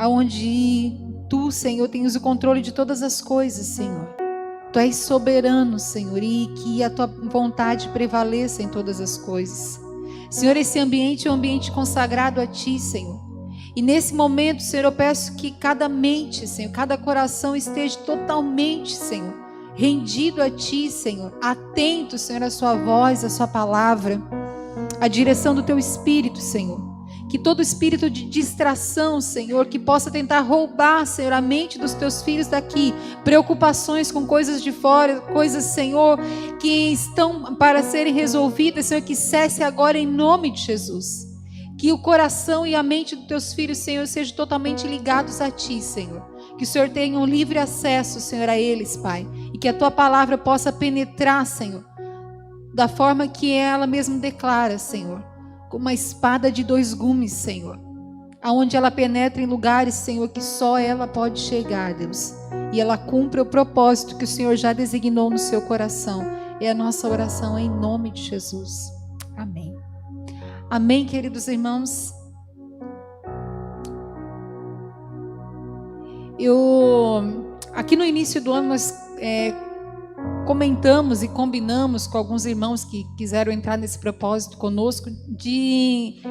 aonde Tu, Senhor, tens o controle de todas as coisas, Senhor. Tu és soberano, Senhor, e que a Tua vontade prevaleça em todas as coisas. Senhor, esse ambiente é um ambiente consagrado a Ti, Senhor. E nesse momento, Senhor, eu peço que cada mente, Senhor, cada coração esteja totalmente, Senhor, rendido a Ti, Senhor, atento, Senhor, à Sua voz, à Sua palavra, à direção do Teu Espírito, Senhor. Que todo espírito de distração, Senhor, que possa tentar roubar, Senhor, a mente dos Teus filhos daqui, preocupações com coisas de fora, coisas, Senhor, que estão para serem resolvidas, Senhor, que cesse agora em nome de Jesus. Que o coração e a mente dos Teus filhos, Senhor, sejam totalmente ligados a Ti, Senhor. Que o Senhor tenha um livre acesso, Senhor, a eles, Pai. E que a Tua palavra possa penetrar, Senhor, da forma que ela mesma declara, Senhor. Como uma espada de 2 gumes, Senhor. Aonde ela penetra em lugares, Senhor, que só ela pode chegar, Deus. E ela cumpre o propósito que o Senhor já designou no seu coração. É a nossa oração em nome de Jesus. Amém. Amém, queridos irmãos. Aqui no início do ano nós comentamos e combinamos com alguns irmãos que quiseram entrar nesse propósito conosco de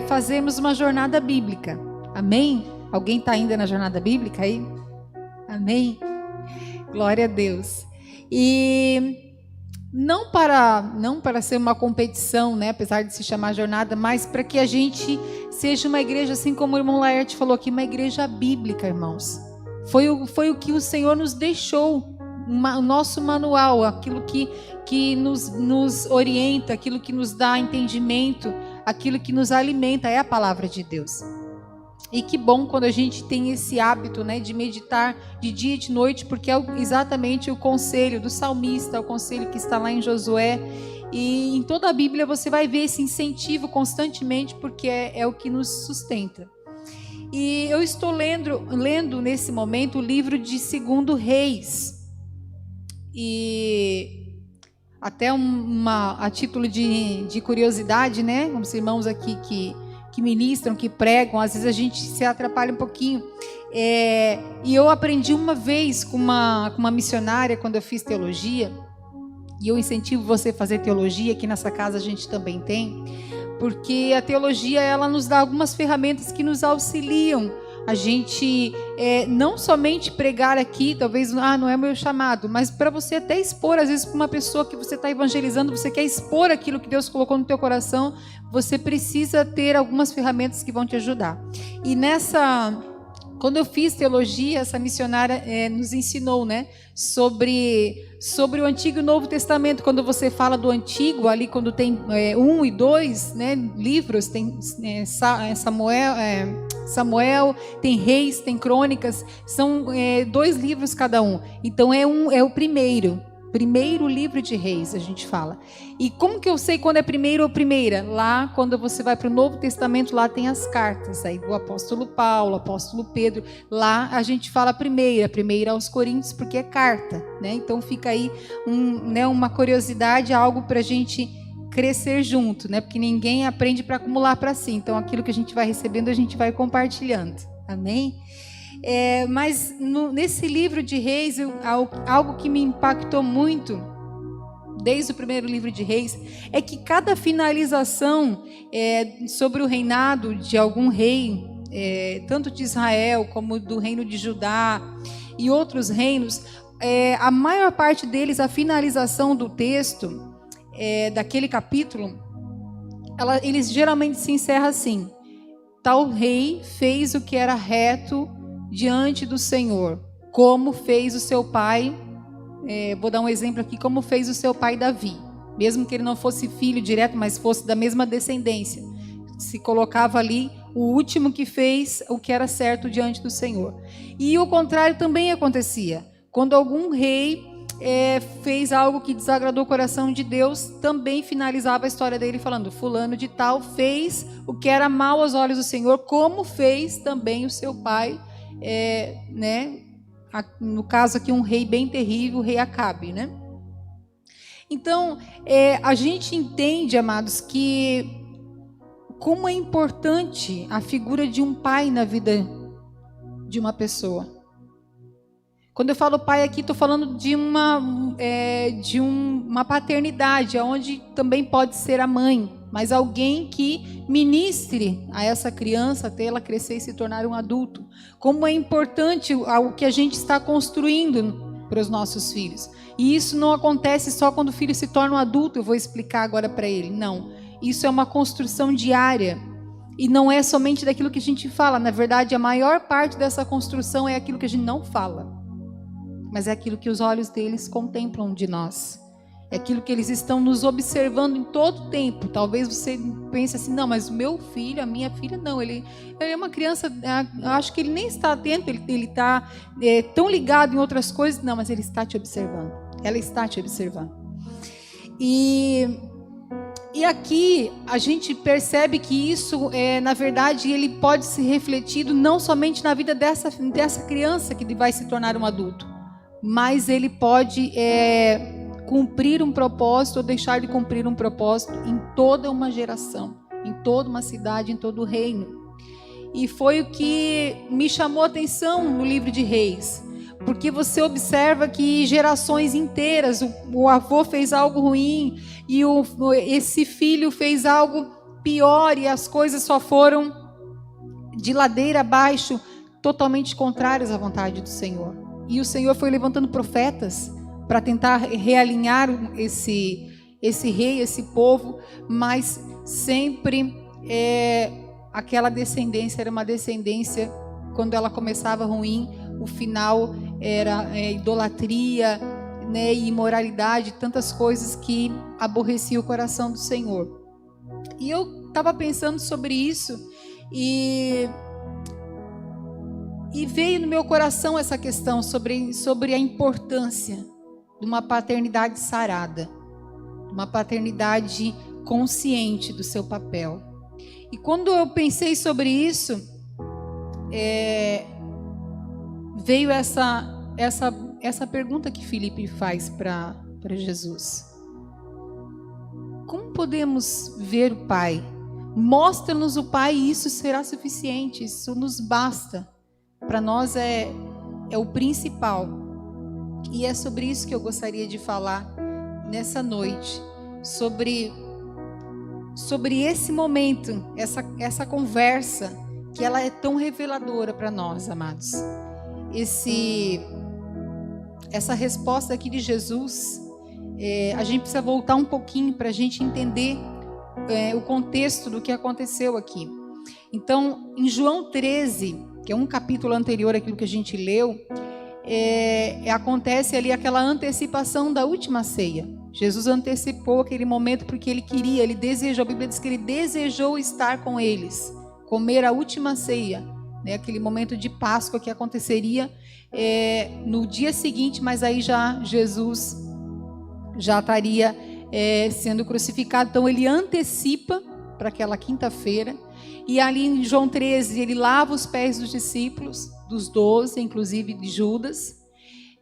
fazermos uma jornada bíblica. Amém? Alguém está ainda na jornada bíblica aí? Amém? Glória a Deus. E não para ser uma competição, né, apesar de se chamar jornada, mas para que a gente seja uma igreja, assim como o irmão Laerte falou aqui, uma igreja bíblica, irmãos. Foi o que o Senhor nos deixou, o nosso manual, aquilo que nos orienta, aquilo que nos dá entendimento, aquilo que nos alimenta, é a palavra de Deus. E que bom quando a gente tem esse hábito, né, de meditar de dia e de noite, porque é exatamente o conselho do salmista, o conselho que está lá em Josué. E em toda a Bíblia você vai ver esse incentivo constantemente, porque é o que nos sustenta. E eu estou lendo nesse momento o livro de 2 Reis. E até a título de curiosidade, né? Os irmãos aqui que ministram, que pregam, às vezes a gente se atrapalha um pouquinho. E eu aprendi uma vez com uma missionária, quando eu fiz teologia, e eu incentivo você a fazer teologia, aqui nessa casa a gente também tem, porque a teologia, ela nos dá algumas ferramentas que nos auxiliam a gente não somente pregar aqui, talvez, não é meu chamado, mas para você até expor, às vezes, para uma pessoa que você está evangelizando, você quer expor aquilo que Deus colocou no teu coração, você precisa ter algumas ferramentas que vão te ajudar. E quando eu fiz teologia, essa missionária nos ensinou, né, sobre o Antigo e o Novo Testamento. Quando você fala do Antigo, ali quando tem 1 e 2, né, livros, tem Samuel, tem Reis, tem Crônicas, são 2 livros cada um. Então é o primeiro livro de Reis, a gente fala. E como que eu sei quando é primeiro ou primeira? Lá, quando você vai para o Novo Testamento, lá tem as cartas aí do apóstolo Paulo, apóstolo Pedro. Lá a gente fala primeira aos Coríntios, porque é carta, né? Então fica aí uma curiosidade, algo para a gente crescer junto, né? Porque ninguém aprende para acumular para si. Então aquilo que a gente vai recebendo, a gente vai compartilhando. Amém? Mas nesse livro de Reis, algo que me impactou muito, desde o primeiro livro de Reis, é que cada finalização sobre o reinado de algum rei, tanto de Israel como do reino de Judá e outros reinos, a maior parte deles, a finalização do texto, daquele capítulo, eles geralmente se encerra assim: tal rei fez o que era reto diante do Senhor, como fez o seu pai, vou dar um exemplo aqui, como fez o seu pai Davi, mesmo que ele não fosse filho direto, mas fosse da mesma descendência, se colocava ali o último que fez o que era certo diante do Senhor. E o contrário também acontecia, quando algum rei fez algo que desagradou o coração de Deus, também finalizava a história dele falando: fulano de tal fez o que era mal aos olhos do Senhor, como fez também o seu pai, né? No caso aqui, um rei bem terrível, o rei Acabe, né? Então, a gente entende, amados, que como é importante a figura de um pai na vida de uma pessoa. Quando eu falo pai aqui, estou falando de uma paternidade, onde também pode ser a mãe, mas alguém que ministre a essa criança até ela crescer e se tornar um adulto. Como é importante o que a gente está construindo para os nossos filhos. E isso não acontece só quando o filho se torna um adulto, eu vou explicar agora para ele. Não, isso é uma construção diária. E não é somente daquilo que a gente fala. Na verdade, a maior parte dessa construção é aquilo que a gente não fala. Mas é aquilo que os olhos deles contemplam de nós. É aquilo que eles estão nos observando em todo o tempo. Talvez você pense assim, não, mas o meu filho, a minha filha, não. Ele é uma criança, acho que ele nem está atento, ele está tão ligado em outras coisas. Não, mas ele está te observando. Ela está te observando. E aqui a gente percebe que isso, na verdade, ele pode ser refletido não somente na vida dessa criança que vai se tornar um adulto, mas ele pode cumprir um propósito ou deixar de cumprir um propósito em toda uma geração, em toda uma cidade, em todo o reino. E foi o que me chamou a atenção no livro de Reis, porque você observa que gerações inteiras, o avô fez algo ruim e esse filho fez algo pior, e as coisas só foram de ladeira abaixo, totalmente contrárias à vontade do Senhor. E o Senhor foi levantando profetas para tentar realinhar esse rei, esse povo, mas sempre aquela descendência era uma descendência, quando ela começava ruim, o final era idolatria, né, e imoralidade, tantas coisas que aborreciam o coração do Senhor. E eu estava pensando sobre isso e veio no meu coração essa questão sobre a importância de uma paternidade sarada, de uma paternidade consciente do seu papel. E quando eu pensei sobre isso, veio essa pergunta que Filipe faz para Jesus. Como podemos ver o Pai? Mostra-nos o Pai e isso será suficiente, isso nos basta. Para nós é o principal. E é sobre isso que eu gostaria de falar nessa noite. Sobre esse momento, essa conversa, que ela é tão reveladora para nós, amados. Essa resposta aqui de Jesus, a gente precisa voltar um pouquinho para a gente entender o contexto do que aconteceu aqui. Então, em João 13, que é um capítulo anterior àquilo que a gente leu, acontece ali aquela antecipação da última ceia. Jesus antecipou aquele momento porque ele desejou, a Bíblia diz que ele desejou estar com eles, comer a última ceia, né, aquele momento de Páscoa que aconteceria no dia seguinte, mas aí Jesus já estaria sendo crucificado. Então ele antecipa para aquela quinta-feira. E ali em João 13, ele lava os pés dos discípulos, dos 12, inclusive de Judas.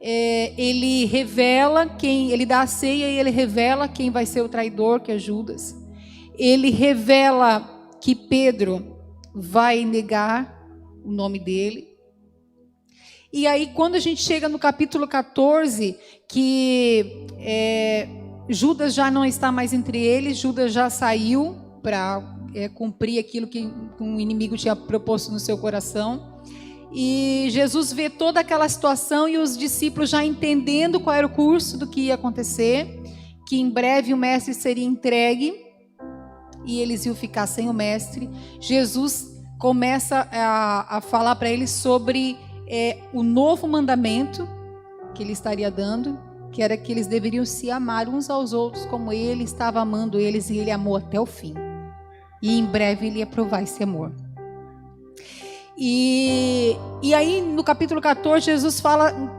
Ele revela ele dá a ceia e ele revela quem vai ser o traidor, que é Judas. Ele revela que Pedro vai negar o nome dele. E aí, quando a gente chega no capítulo 14, que Judas já não está mais entre eles, Judas já saiu para cumprir aquilo que um inimigo tinha proposto no seu coração. E Jesus vê toda aquela situação e os discípulos já entendendo qual era o curso do que ia acontecer, que em breve o mestre seria entregue e eles iam ficar sem o mestre. Jesus começa a falar para eles sobre o novo mandamento que ele estaria dando, que era que eles deveriam se amar uns aos outros como ele estava amando eles e ele amou até o fim. E em breve ele ia provar esse amor. E aí no capítulo 14 Jesus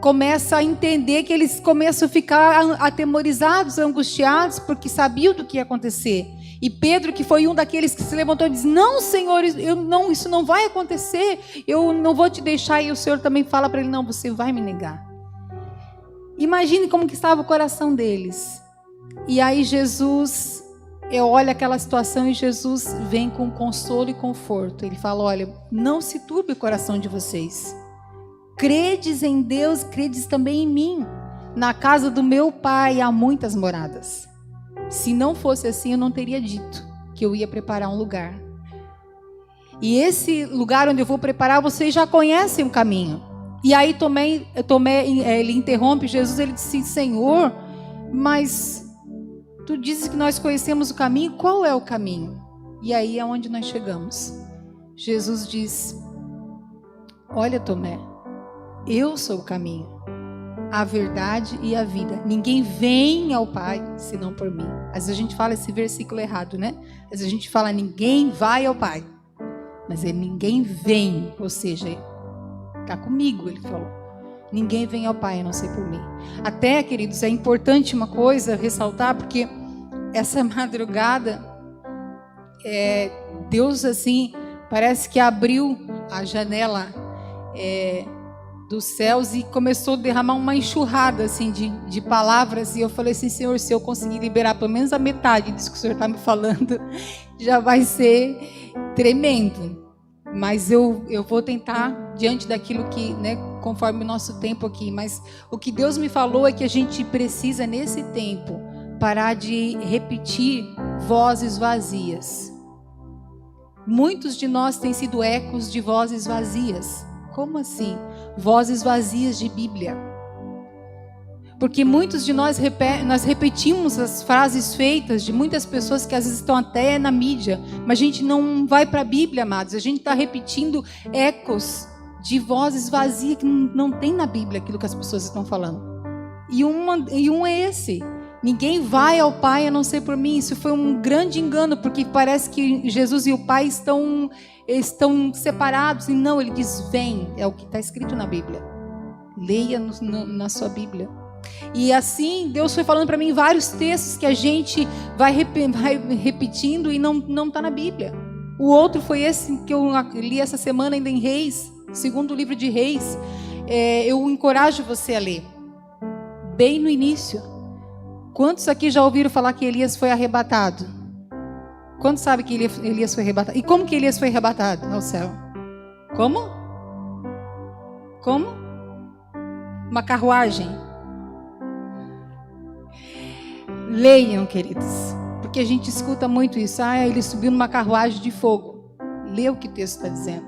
começa a entender que eles começam a ficar atemorizados, angustiados, porque sabiam do que ia acontecer. E Pedro, que foi um daqueles que se levantou e disse: não, Senhor, isso não vai acontecer, eu não vou te deixar. E o Senhor também fala para ele: não, você vai me negar. Imagine como que estava o coração deles. E aí Jesus olha aquela situação e Jesus vem com consolo e conforto. Ele fala: olha, não se turbe o coração de vocês. Credes em Deus, credes também em mim. Na casa do meu pai há muitas moradas. Se não fosse assim, eu não teria dito que eu ia preparar um lugar. E esse lugar onde eu vou preparar, vocês já conhecem o caminho. E aí Tomé, ele interrompe Jesus, ele disse: Senhor, mas tu dizes que nós conhecemos o caminho, qual é o caminho? E aí é onde nós chegamos. Jesus diz: olha, Tomé, eu sou o caminho, a verdade e a vida. Ninguém vem ao Pai senão por mim. Às vezes a gente fala esse versículo errado, né? Às vezes a gente fala ninguém vai ao Pai, mas é ninguém vem, ou seja, está comigo, ele falou. Ninguém vem ao Pai a não ser por mim. Até, queridos, é importante uma coisa ressaltar, porque essa madrugada, Deus assim, parece que abriu a janela dos céus e começou a derramar uma enxurrada assim, de palavras, e eu falei assim: Senhor, se eu conseguir liberar pelo menos a metade disso que o Senhor está me falando, já vai ser tremendo. Mas eu vou tentar, diante daquilo que, né, conforme o nosso tempo aqui. Mas o que Deus me falou é que a gente precisa, nesse tempo, parar de repetir vozes vazias. Muitos de nós têm sido ecos de vozes vazias. Como assim? Vozes vazias de Bíblia. Porque muitos de nós repetimos as frases feitas de muitas pessoas que às vezes estão até na mídia, mas a gente não vai para a Bíblia, amados. A gente está repetindo ecos de vozes vazias que não tem na Bíblia aquilo que as pessoas estão falando. E um é esse: ninguém vai ao Pai a não ser por mim. Isso foi um grande engano, porque parece que Jesus e o Pai estão separados. E não, ele diz: vem, é o que está escrito na Bíblia. Leia na sua Bíblia. E assim, Deus foi falando para mim vários textos que a gente vai repetindo e não está na Bíblia. O outro foi esse que eu li essa semana ainda em Reis, segundo livro de Reis. Eu encorajo você a ler. Bem no início. Quantos aqui já ouviram falar que Elias foi arrebatado? Quantos sabem que Elias foi arrebatado? E como que Elias foi arrebatado ao céu? Como? Como? Uma carruagem. Leiam, queridos, porque a gente escuta muito isso. Ele subiu numa carruagem de fogo. Leia o que o texto está dizendo.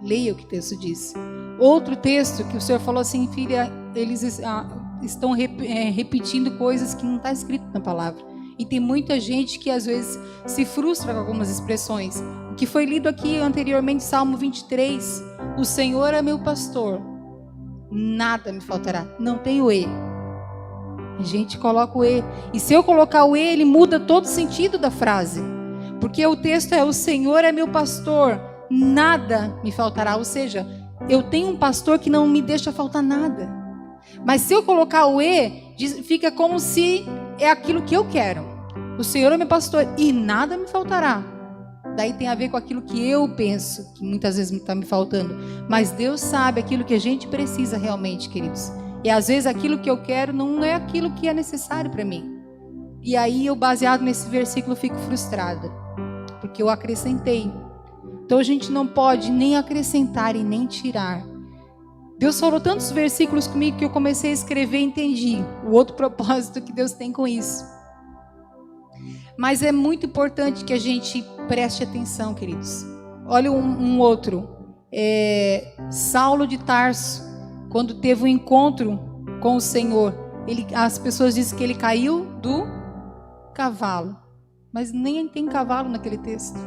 Leia o que o texto diz. Outro texto que o Senhor falou assim: filha, eles estão repetindo coisas que não está escrito na palavra. E tem muita gente que às vezes se frustra com algumas expressões. O que foi lido aqui anteriormente, Salmo 23. O Senhor é meu pastor, nada me faltará. Não tem o E. A gente coloca o E. E se eu colocar o E, ele muda todo o sentido da frase. Porque o texto é: o Senhor é meu pastor, nada me faltará. Ou seja, eu tenho um pastor que não me deixa faltar nada. Mas se eu colocar o E, fica como se é aquilo que eu quero. O Senhor é meu pastor e nada me faltará. Daí tem a ver com aquilo que eu penso, que muitas vezes está me faltando. Mas Deus sabe aquilo que a gente precisa realmente, queridos. E às vezes aquilo que eu quero não é aquilo que é necessário para mim. E aí eu, baseado nesse versículo, fico frustrada. Porque eu acrescentei. Então a gente não pode nem acrescentar e nem tirar. Deus falou tantos versículos comigo que eu comecei a escrever e entendi o outro propósito que Deus tem com isso. Mas é muito importante que a gente preste atenção, queridos. Olha um outro. Saulo de Tarso, quando teve um encontro com o Senhor, as pessoas dizem que ele caiu do cavalo. Mas nem tem cavalo naquele texto.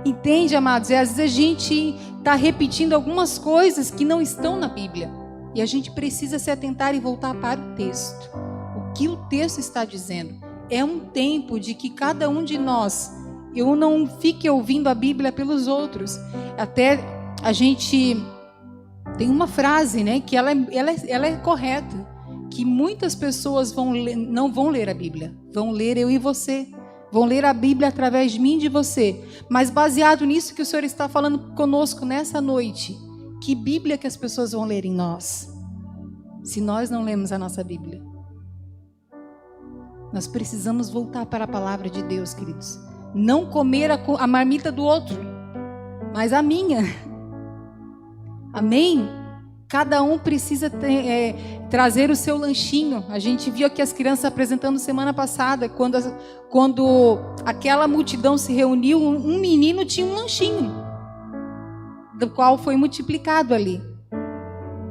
Entende, amados? Às vezes a gente está repetindo algumas coisas que não estão na Bíblia. E a gente precisa se atentar e voltar para o texto. O que o texto está dizendo? É um tempo de que cada um de nós, eu não fique ouvindo a Bíblia pelos outros. Até a gente tem uma frase, né, que ela é correta. Que muitas pessoas não vão ler a Bíblia. Vão ler eu e você. Vão ler a Bíblia através de mim e de você. Mas baseado nisso que o Senhor está falando conosco nessa noite, que Bíblia que as pessoas vão ler em nós? Se nós não lemos a nossa Bíblia. Nós precisamos voltar para a palavra de Deus, queridos. Não comer a marmita do outro, mas a minha. Amém? Cada um precisa trazer o seu lanchinho. A gente viu aqui as crianças apresentando semana passada, quando aquela multidão se reuniu, um menino tinha um lanchinho, do qual foi multiplicado ali,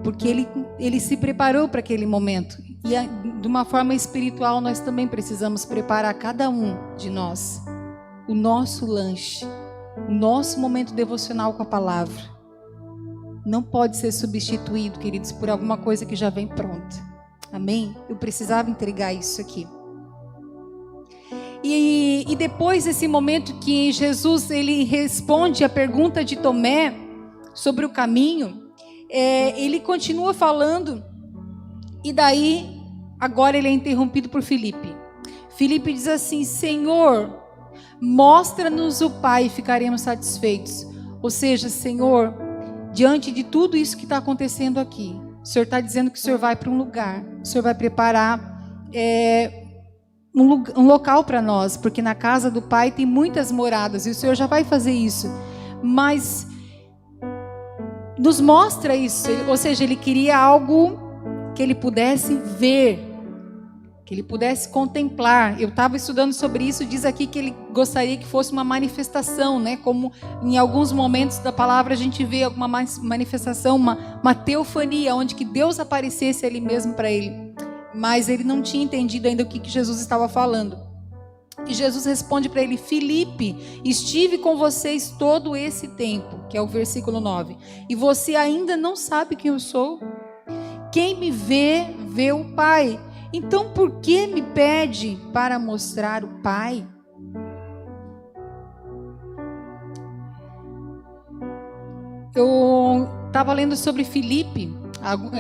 porque ele se preparou para aquele momento. E de uma forma espiritual, nós também precisamos preparar cada um de nós o nosso lanche, o nosso momento devocional com a palavra. Não pode ser substituído, queridos, por alguma coisa que já vem pronta. Amém? Eu precisava entregar isso aqui. E depois desse momento que Jesus ele responde a pergunta de Tomé sobre o caminho, ele continua falando, e daí agora ele é interrompido por Filipe. Filipe diz assim: Senhor, mostra-nos o Pai e ficaremos satisfeitos. Ou seja, Senhor, diante de tudo isso que está acontecendo aqui, o Senhor está dizendo que o Senhor vai para um lugar, o Senhor vai preparar um local para nós, porque na casa do Pai tem muitas moradas, e o Senhor já vai fazer isso, mas nos mostra isso. Ou seja, ele queria algo que ele pudesse ver, que ele pudesse contemplar. Eu estava estudando sobre isso, diz aqui que ele gostaria que fosse uma manifestação, né? Como em alguns momentos da palavra a gente vê alguma manifestação, uma teofania, onde que Deus aparecesse ali mesmo para ele. Mas ele não tinha entendido ainda o que Jesus estava falando. E Jesus responde para ele: Filipe, estive com vocês todo esse tempo, que é o versículo 9, e você ainda não sabe quem eu sou? Quem me vê, vê o Pai. Então, por que me pede para mostrar o Pai? Eu estava lendo sobre Filipe,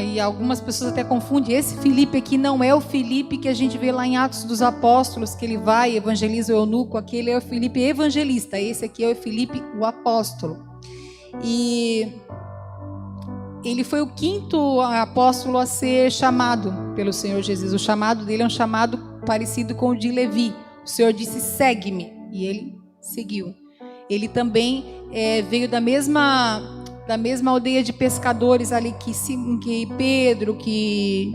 e algumas pessoas até confundem. Esse Filipe aqui não é o Filipe que a gente vê lá em Atos dos Apóstolos, que ele vai e evangeliza o eunuco. Aquele é o Filipe evangelista. Esse aqui é o Filipe, o apóstolo. E ele foi o 5º apóstolo a ser chamado pelo Senhor Jesus. O chamado dele é um chamado parecido com o de Levi. O Senhor disse: segue-me, e ele seguiu. Ele também veio da mesma aldeia de pescadores ali, que Pedro, que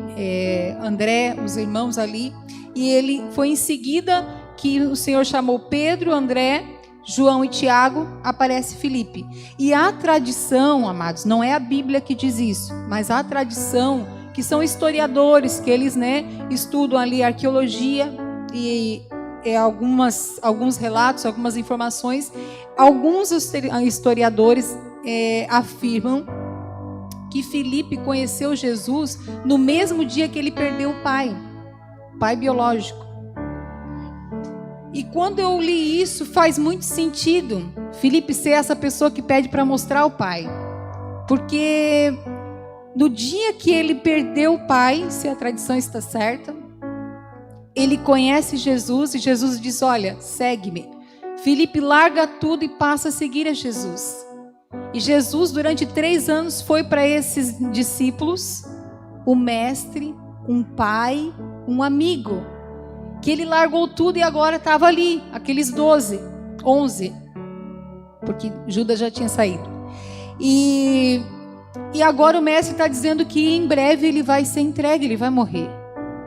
André, os irmãos ali. E ele foi em seguida que o Senhor chamou Pedro, André, João e Tiago, aparece Filipe. E a tradição, amados, não é a Bíblia que diz isso, mas a tradição, que são historiadores, que eles estudam ali arqueologia e alguns relatos, algumas informações. Alguns historiadores afirmam que Filipe conheceu Jesus no mesmo dia que ele perdeu o pai biológico. E quando eu li isso, faz muito sentido Filipe ser essa pessoa que pede para mostrar o Pai. Porque no dia que ele perdeu o pai, se a tradição está certa, ele conhece Jesus e Jesus diz: olha, segue-me. Filipe larga tudo e passa a seguir a Jesus. E Jesus, durante 3 anos, foi para esses discípulos o mestre, um pai, um amigo. Que ele largou tudo e agora estava ali, aqueles 11, porque Judas já tinha saído. E agora o mestre está dizendo que em breve ele vai ser entregue, ele vai morrer.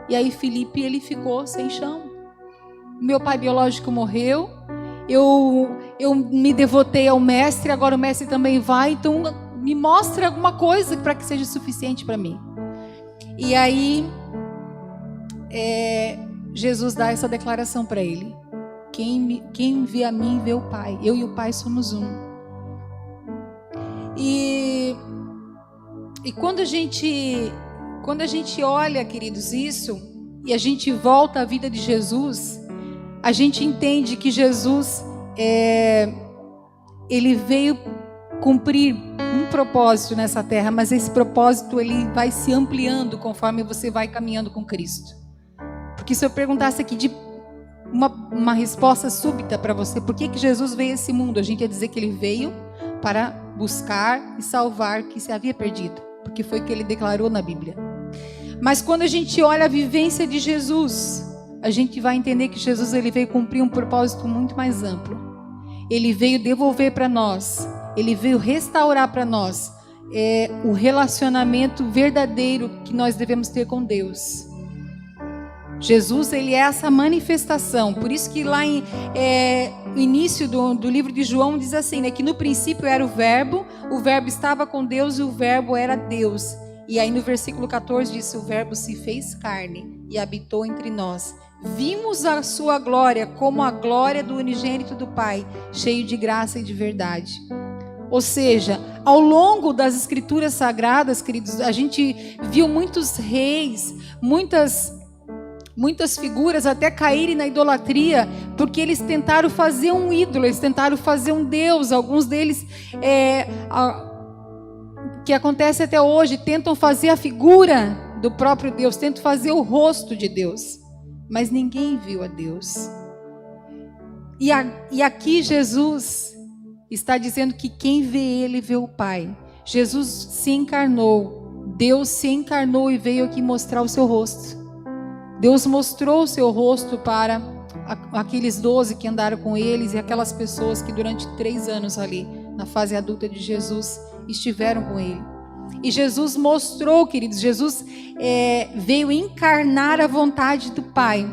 E aí Filipe, ele ficou sem chão. Meu pai biológico morreu, eu me devotei ao mestre, agora o mestre também vai, então me mostra alguma coisa para que seja suficiente para mim. E aí Jesus dá essa declaração para ele: quem vê a mim vê o Pai. Eu e o Pai somos um. E quando a gente olha, queridos, isso, e a gente volta à vida de Jesus, a gente entende que Jesus ele veio cumprir um propósito nessa terra, mas esse propósito ele vai se ampliando conforme você vai caminhando com Cristo. Porque se eu perguntasse aqui de uma resposta súbita para você, por que Jesus veio a esse mundo? A gente ia dizer que ele veio para buscar e salvar o que se havia perdido, porque foi o que ele declarou na Bíblia. Mas quando a gente olha a vivência de Jesus, a gente vai entender que Jesus ele veio cumprir um propósito muito mais amplo. Ele veio devolver para nós, ele veio restaurar para nós é o relacionamento verdadeiro que nós devemos ter com Deus. Jesus, ele é essa manifestação. Por isso que lá no início do livro de João diz assim, né, que no princípio era o verbo estava com Deus e o verbo era Deus. E aí no versículo 14 diz, o verbo se fez carne e habitou entre nós. Vimos a sua glória como a glória do unigênito do Pai, cheio de graça e de verdade. Ou seja, ao longo das escrituras sagradas, queridos, a gente viu muitos reis, muitas figuras até caírem na idolatria, porque eles tentaram fazer um ídolo, eles tentaram fazer um Deus. Alguns deles, que acontece até hoje, tentam fazer a figura do próprio Deus, tentam fazer o rosto de Deus, mas ninguém viu a Deus. E aqui Jesus está dizendo que quem vê Ele vê o Pai. Jesus se encarnou, Deus se encarnou e veio aqui mostrar o seu rosto. Deus mostrou o seu rosto para aqueles 12 que andaram com eles e aquelas pessoas que durante 3 anos ali, na fase adulta de Jesus, estiveram com ele. E Jesus mostrou, queridos, Jesus veio encarnar a vontade do Pai,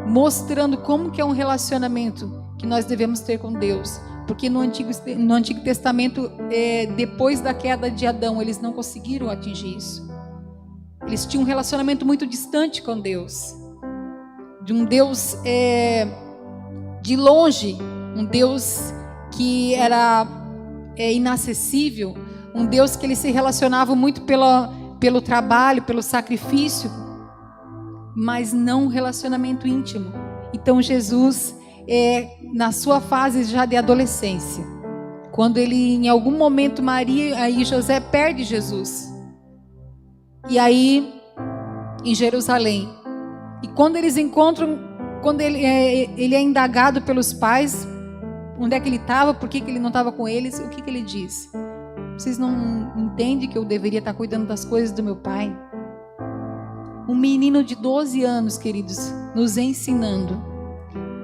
mostrando como que é um relacionamento que nós devemos ter com Deus. Porque no Antigo Testamento, depois da queda de Adão, eles não conseguiram atingir isso. Eles tinham um relacionamento muito distante com Deus. De um Deus de longe. Um Deus que era inacessível. Um Deus que eles se relacionavam muito pelo trabalho, pelo sacrifício. Mas não um relacionamento íntimo. Então Jesus, na sua fase já de adolescência, quando ele, em algum momento, Maria e José perdem Jesus. E aí, em Jerusalém. E quando eles encontram, quando ele é indagado pelos pais, onde é que ele estava, por que ele não estava com eles, o que ele diz? Vocês não entendem que eu deveria estar cuidando das coisas do meu pai? Um menino de 12 anos, queridos, nos ensinando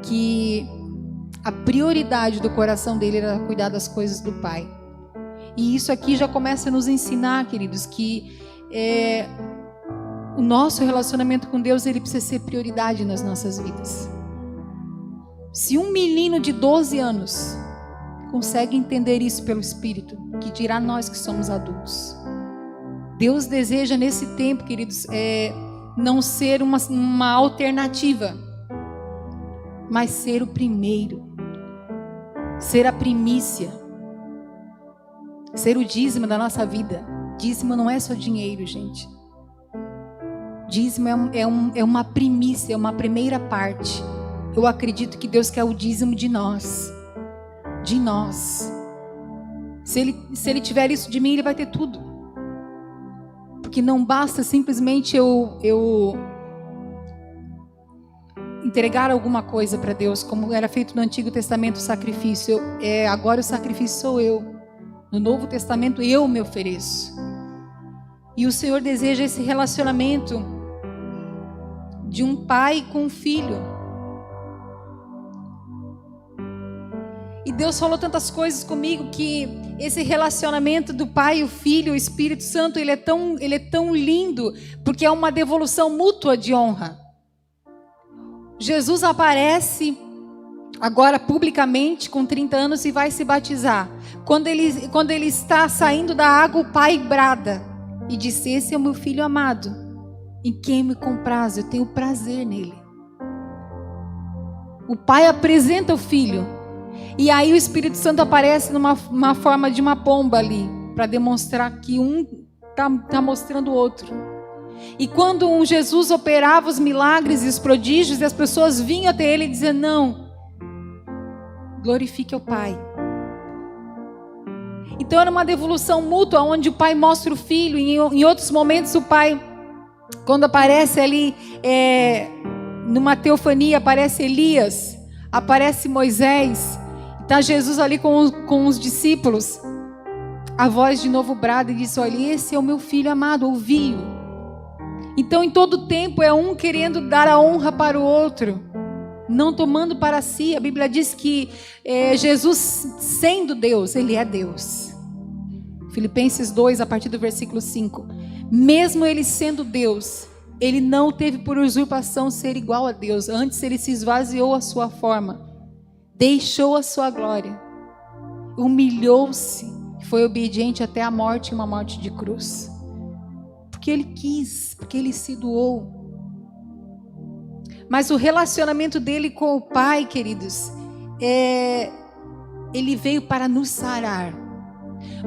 que a prioridade do coração dele era cuidar das coisas do pai. E isso aqui já começa a nos ensinar, queridos, que o nosso relacionamento com Deus, ele precisa ser prioridade nas nossas vidas. Se um menino de 12 anos consegue entender isso pelo Espírito, que dirá nós que somos adultos. Deus deseja nesse tempo, queridos, não ser uma alternativa, mas ser o primeiro, ser a primícia, ser o dízimo da nossa vida. Dízimo não é só dinheiro, gente. Dízimo é uma primícia, é uma primeira parte. Eu acredito que Deus quer o dízimo de nós. De nós. Se ele tiver isso de mim, Ele vai ter tudo. Porque não basta simplesmente eu entregar alguma coisa para Deus, como era feito no Antigo Testamento, o sacrifício. Agora o sacrifício sou eu. No Novo Testamento eu me ofereço. E o Senhor deseja esse relacionamento de um pai com um filho. E Deus falou tantas coisas comigo, que esse relacionamento do Pai, o Filho, o Espírito Santo, ele é tão lindo, porque é uma devolução mútua de honra. Jesus aparece agora publicamente com 30 anos e vai se batizar. Quando ele está saindo da água, o Pai brada e disse: esse é o meu Filho amado, em quem me compraz, eu tenho prazer nele. O Pai apresenta o Filho. E aí o Espírito Santo aparece numa forma de uma pomba ali, para demonstrar que um está mostrando o outro. E quando um Jesus operava os milagres e os prodígios, e as pessoas vinham até ele e diziam: não, glorifique o Pai. Então era uma devolução mútua, onde o Pai mostra o Filho. Em outros momentos o Pai, quando aparece ali, numa teofania, aparece Elias, aparece Moisés. Está Jesus ali com os discípulos. A voz de novo brada e diz: olha, esse é o meu Filho amado, ouvi-o. Então em todo tempo é um querendo dar a honra para o outro, não tomando para si. A Bíblia diz que Jesus, sendo Deus, Ele é Deus. Filipenses 2, a partir do versículo 5. Mesmo ele sendo Deus, ele não teve por usurpação ser igual a Deus. Antes ele se esvaziou a sua forma, deixou a sua glória, humilhou-se, foi obediente até a morte, uma morte de cruz. Porque ele quis, porque ele se doou. Mas o relacionamento dele com o Pai, queridos, ele veio para nos sarar.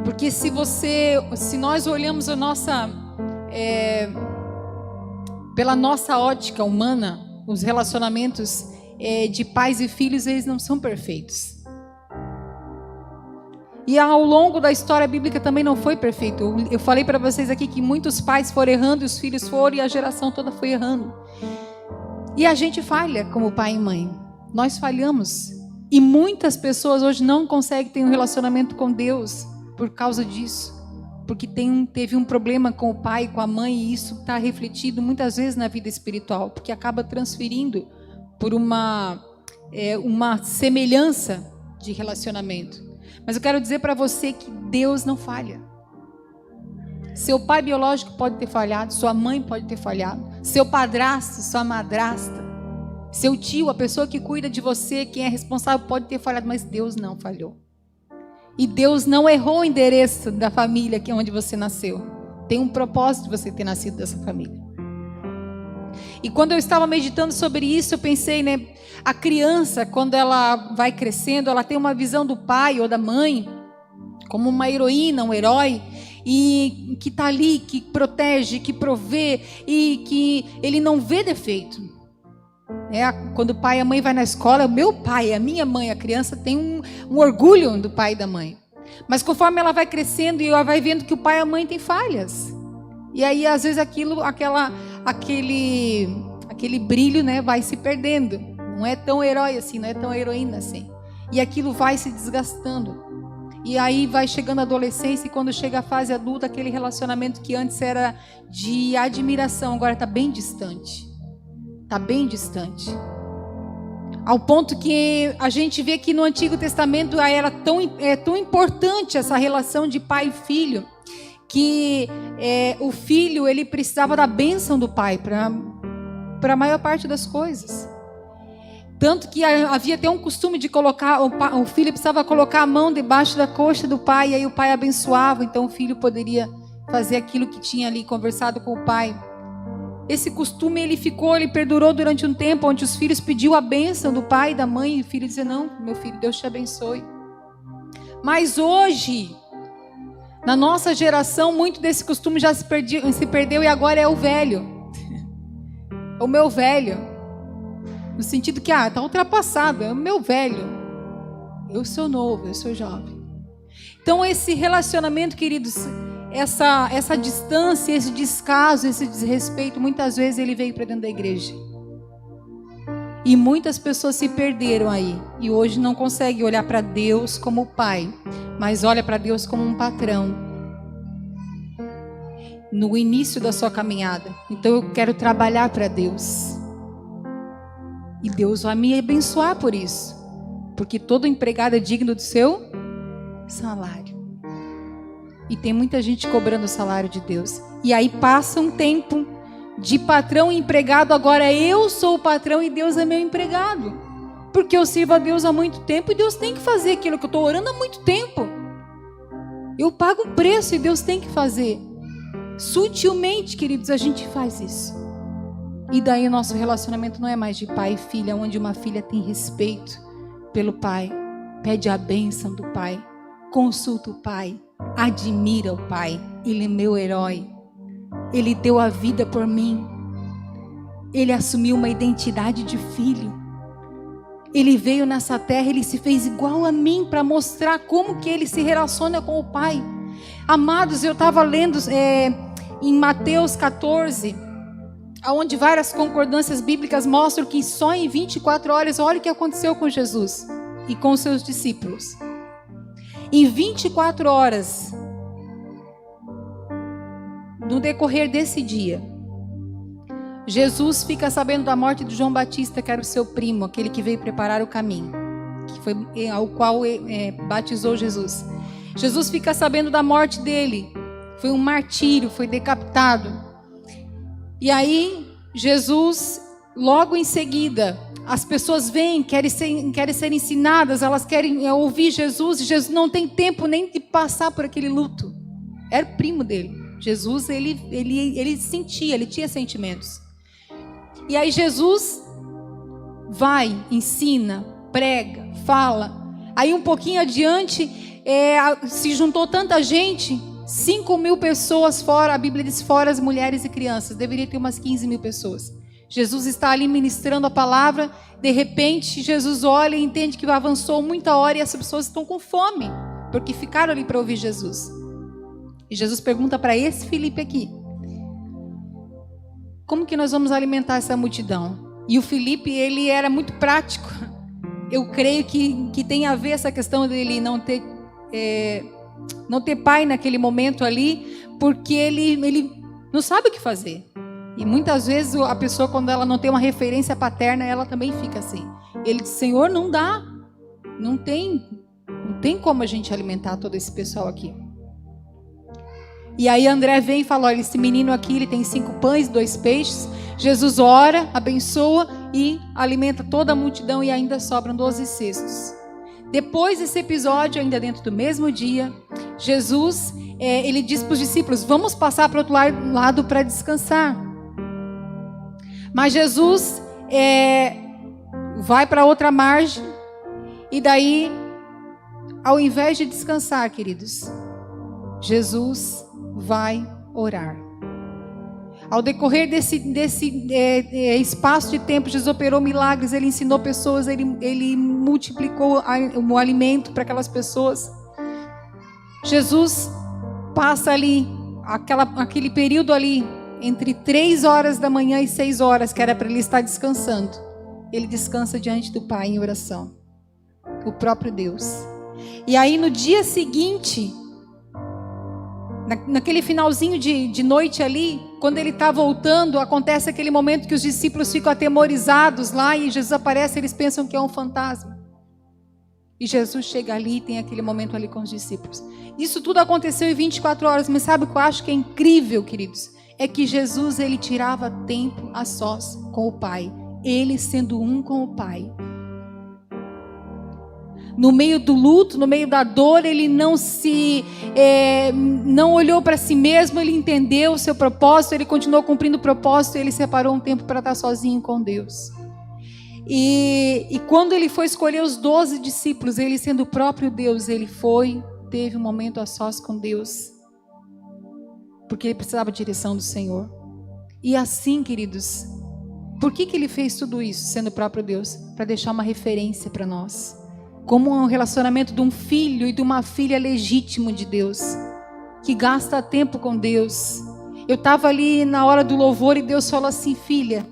Porque se nós olhamos pela nossa ótica humana, os relacionamentos de pais e filhos, eles não são perfeitos. E ao longo da história bíblica também não foi perfeito. Eu falei para vocês aqui que muitos pais foram errando, os filhos foram, e a geração toda foi errando. E a gente falha como pai e mãe. Nós falhamos. E muitas pessoas hoje não conseguem ter um relacionamento com Deus por causa disso. Porque teve um problema com o pai, com a mãe, e isso está refletido muitas vezes na vida espiritual, porque acaba transferindo por uma semelhança de relacionamento. Mas eu quero dizer para você que Deus não falha. Seu pai biológico pode ter falhado, sua mãe pode ter falhado, seu padrasto, sua madrasta, seu tio, a pessoa que cuida de você, quem é responsável, pode ter falhado, mas Deus não falhou. E Deus não errou o endereço da família que é onde você nasceu. Tem um propósito de você ter nascido dessa família. E quando eu estava meditando sobre isso, eu pensei, a criança, quando ela vai crescendo, ela tem uma visão do pai ou da mãe como uma heroína, um herói, e que está ali, que protege, que provê, e que ele não vê defeito. Quando o pai e a mãe vai na escola, meu pai, a minha mãe, a criança tem um orgulho do pai e da mãe. Mas conforme ela vai crescendo e ela vai vendo que o pai e a mãe têm falhas, e aí às vezes aquele brilho, vai se perdendo. Não é tão herói assim, não é tão heroína assim. E aquilo vai se desgastando. E aí vai chegando a adolescência, e quando chega a fase adulta, aquele relacionamento que antes era de admiração, agora está bem distante. Está bem distante. Ao ponto que a gente vê que no Antigo Testamento era tão importante essa relação de pai e filho, que o filho ele precisava da bênção do pai para a maior parte das coisas. Tanto que havia até um costume de colocar, o filho precisava colocar a mão debaixo da coxa do pai, e aí o pai abençoava, então o filho poderia fazer aquilo que tinha ali conversado com o pai. Esse costume ele perdurou durante um tempo, onde os filhos pediam a bênção do pai e da mãe, e o filho dizia: não, meu filho, Deus te abençoe. Mas hoje, na nossa geração, muito desse costume já se perdeu, e agora é o velho. O meu velho. No sentido que, está ultrapassado, é o meu velho. Eu sou novo, eu sou jovem. Então esse relacionamento, queridos, essa distância, esse descaso, esse desrespeito, muitas vezes ele veio para dentro da igreja. E muitas pessoas se perderam aí. E hoje não conseguem olhar para Deus como pai, mas olha para Deus como um patrão. No início da sua caminhada. Então eu quero trabalhar para Deus. E Deus vai me abençoar por isso. Porque todo empregado é digno do seu salário. E tem muita gente cobrando o salário de Deus. E aí passa um tempo de patrão e empregado. Agora eu sou o patrão e Deus é meu empregado. Porque eu sirvo a Deus há muito tempo. E Deus tem que fazer aquilo que eu estou orando há muito tempo. Eu pago um preço e Deus tem que fazer. Sutilmente, queridos, a gente faz isso. E daí o nosso relacionamento não é mais de pai e filha, onde uma filha tem respeito pelo pai, pede a bênção do pai, consulta o pai, admira o pai. Ele é meu herói, ele deu a vida por mim, ele assumiu uma identidade de filho, ele veio nessa terra, ele se fez igual a mim para mostrar como que ele se relaciona com o pai. Amados, eu estava lendo em Mateus 14, onde várias concordâncias bíblicas mostram que só em 24 horas, olha o que aconteceu com Jesus e com os seus discípulos. Em 24 horas, no decorrer desse dia, Jesus fica sabendo da morte de João Batista, que era o seu primo, aquele que veio preparar o caminho, que foi ao qual batizou Jesus. Jesus fica sabendo da morte dele. Foi um martírio, foi decapitado. E aí, Jesus, logo em seguida, as pessoas vêm, querem ser ensinadas, elas querem ouvir Jesus, e Jesus não tem tempo nem de passar por aquele luto. Era o primo dele. Jesus, ele sentia, ele tinha sentimentos. E aí Jesus vai, ensina, prega, fala. Aí um pouquinho adiante, se juntou tanta gente, 5.000 pessoas fora, a Bíblia diz fora as mulheres e crianças, deveria ter umas 15.000 pessoas. Jesus está ali ministrando a palavra, de repente Jesus olha e entende que avançou muita hora e as pessoas estão com fome, porque ficaram ali para ouvir Jesus. E Jesus pergunta para esse Filipe aqui: como que nós vamos alimentar essa multidão? E o Filipe, ele era muito prático. Eu creio que tem a ver essa questão dele não ter pai naquele momento ali, porque ele não sabe o que fazer. E muitas vezes a pessoa, quando ela não tem uma referência paterna, ela também fica assim. Ele diz: Senhor, não dá, não tem como a gente alimentar todo esse pessoal aqui. E aí André vem e fala: olha, esse menino aqui, ele tem 5 pães, 2 peixes. Jesus ora, abençoa e alimenta toda a multidão, e ainda sobram 12 cestos. Depois desse episódio, ainda dentro do mesmo dia, Jesus, ele diz para os discípulos: vamos passar para o outro lado para descansar. Mas Jesus vai para outra margem, e daí, ao invés de descansar, queridos, Jesus vai orar. Ao decorrer desse espaço de tempo, Jesus operou milagres, ele ensinou pessoas, ele multiplicou o alimento para aquelas pessoas. Jesus passa ali, aquele período ali, entre 3 horas da manhã e 6 horas, que era para ele estar descansando. Ele descansa diante do Pai em oração, o próprio Deus. E aí no dia seguinte, naquele finalzinho de noite ali, quando ele está voltando, acontece aquele momento que os discípulos ficam atemorizados lá, e Jesus aparece, eles pensam que é um fantasma. E Jesus chega ali e tem aquele momento ali com os discípulos. Isso tudo aconteceu em 24 horas, mas sabe o que eu acho que é incrível, queridos? É que Jesus, ele tirava tempo a sós com o Pai, ele sendo um com o Pai. No meio do luto, no meio da dor, ele não olhou para si mesmo, ele entendeu o seu propósito, ele continuou cumprindo o propósito, ele separou um tempo para estar sozinho com Deus. E quando ele foi escolher os 12 discípulos, ele sendo o próprio Deus, ele teve um momento a sós com Deus, porque ele precisava da direção do Senhor. E assim, queridos, por que ele fez tudo isso, sendo o próprio Deus? Para deixar uma referência para nós, como um relacionamento de um filho e de uma filha legítimo de Deus, que gasta tempo com Deus. Eu estava ali na hora do louvor e Deus falou assim: filha,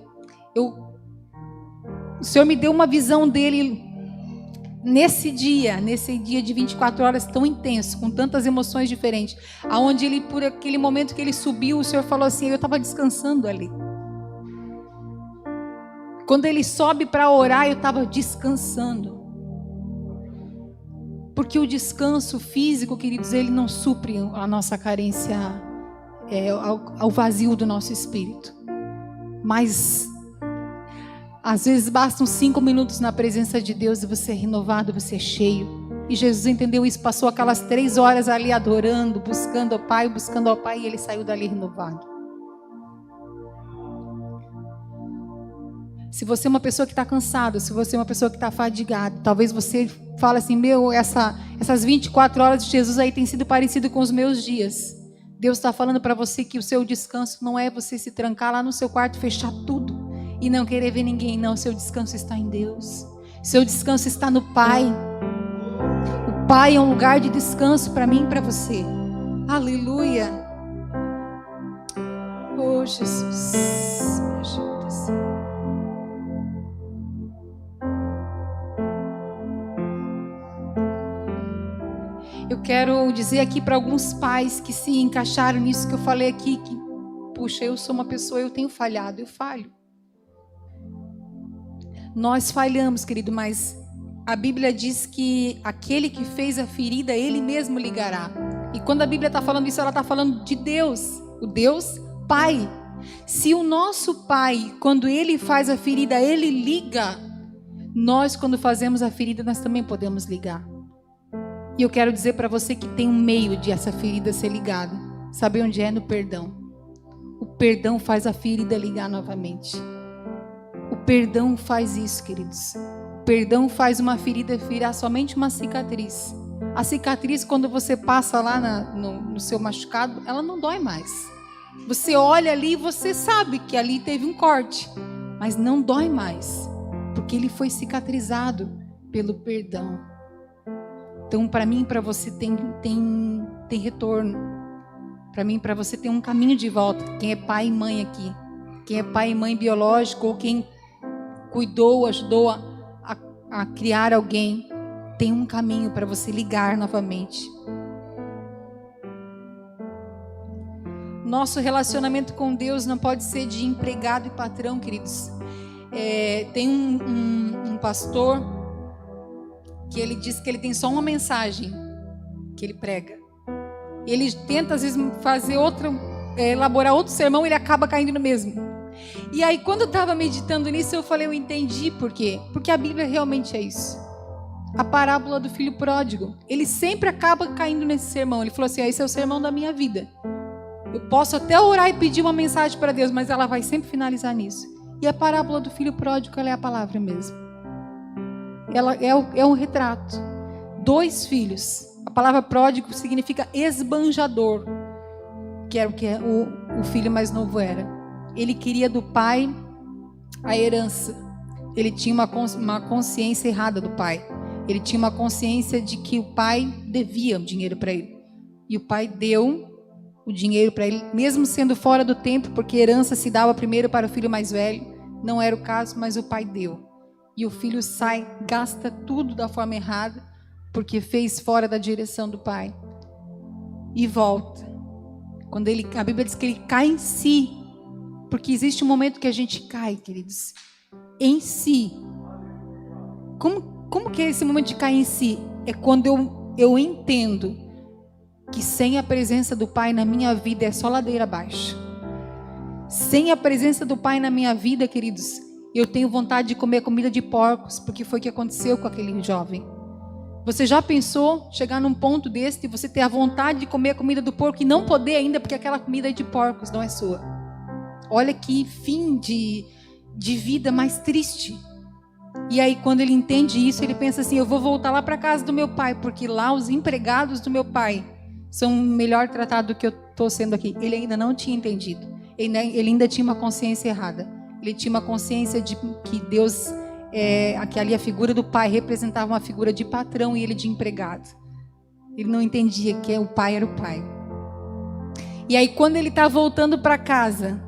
o Senhor me deu uma visão dele nesse dia de 24 horas tão intenso, com tantas emoções diferentes, aonde ele, por aquele momento que ele subiu, o Senhor falou assim: eu estava descansando ali. Quando ele sobe para orar, eu estava descansando. Porque o descanso físico, queridos, ele não supre a nossa carência, ao vazio do nosso espírito. Mas às vezes bastam 5 minutos na presença de Deus e você é renovado, você é cheio. E Jesus entendeu isso, passou aquelas 3 horas ali adorando, buscando ao Pai, e ele saiu dali renovado. Se você é uma pessoa que está cansada, se você é uma pessoa que está fadigada, talvez você fale assim: essas 24 horas de Jesus aí tem sido parecido com os meus dias. Deus está falando para você que o seu descanso não é você se trancar lá no seu quarto, fechar tudo e não querer ver ninguém, não. O seu descanso está em Deus. Seu descanso está no Pai. O Pai é um lugar de descanso para mim e para você. Aleluia. Oh, Jesus, me ajuda, Senhor. Eu quero dizer aqui para alguns pais que se encaixaram nisso que eu falei aqui, que, puxa, eu sou uma pessoa, eu tenho falhado, eu falho. Nós falhamos, querido, mas a Bíblia diz que aquele que fez a ferida, ele mesmo ligará. E quando a Bíblia está falando isso, ela está falando de Deus, o Deus Pai. Se o nosso Pai, quando Ele faz a ferida, Ele liga, nós, quando fazemos a ferida, nós também podemos ligar. E eu quero dizer para você que tem um meio de essa ferida ser ligada. Sabe onde é? No perdão. O perdão faz a ferida ligar novamente. O perdão faz isso, queridos. O perdão faz uma ferida virar somente uma cicatriz. A cicatriz, quando você passa lá no seu machucado, ela não dói mais. Você olha ali e você sabe que ali teve um corte, mas não dói mais, porque ele foi cicatrizado pelo perdão. Então, para mim e para você tem retorno. Para mim e para você tem um caminho de volta. Quem é pai e mãe aqui, quem é pai e mãe biológico, ou quem cuidou, ajudou a criar alguém, tem um caminho para você ligar novamente. Nosso relacionamento com Deus não pode ser de empregado e patrão, queridos. Tem um pastor que ele diz que ele tem só uma mensagem que ele prega. Ele tenta às vezes elaborar outro sermão, ele acaba caindo no mesmo. E aí quando eu estava meditando nisso, eu falei, eu entendi por quê. Porque a Bíblia realmente é isso. A parábola do filho pródigo, ele sempre acaba caindo nesse sermão. Ele falou assim, esse é o sermão da minha vida. Eu posso até orar e pedir uma mensagem para Deus, mas ela vai sempre finalizar nisso. E a parábola do filho pródigo, ela é a palavra mesmo. Ela é um retrato. 2 filhos. A palavra pródigo significa esbanjador, que era o que o filho mais novo era. Ele queria do pai a herança. Ele tinha uma consciência errada do pai. Ele tinha uma consciência de que o pai devia o dinheiro para ele. E o pai deu o dinheiro para ele, mesmo sendo fora do tempo, porque herança se dava primeiro para o filho mais velho. Não era o caso, mas o pai deu. E o filho sai, gasta tudo da forma errada, porque fez fora da direção do pai. E volta. A Bíblia diz que ele cai em si, porque existe um momento que a gente cai, queridos, em si. Como que é esse momento de cair em si? É quando eu entendo que sem a presença do Pai na minha vida é só ladeira abaixo. Sem a presença do Pai na minha vida, queridos, eu tenho vontade de comer comida de porcos, porque foi o que aconteceu com aquele jovem. Você já pensou chegar num ponto desse e você ter a vontade de comer a comida do porco e não poder ainda, porque aquela comida é de porcos, não é sua? Olha que fim de vida mais triste. E aí quando ele entende isso, ele pensa assim, eu vou voltar lá para casa do meu pai, porque lá os empregados do meu pai são melhor tratados do que eu estou sendo aqui. Ele ainda não tinha entendido. Ele ainda tinha uma consciência errada. Ele tinha uma consciência de que Deus, que ali a figura do pai representava uma figura de patrão e ele de empregado. Ele não entendia que o pai era o pai. E aí quando ele está voltando para casa,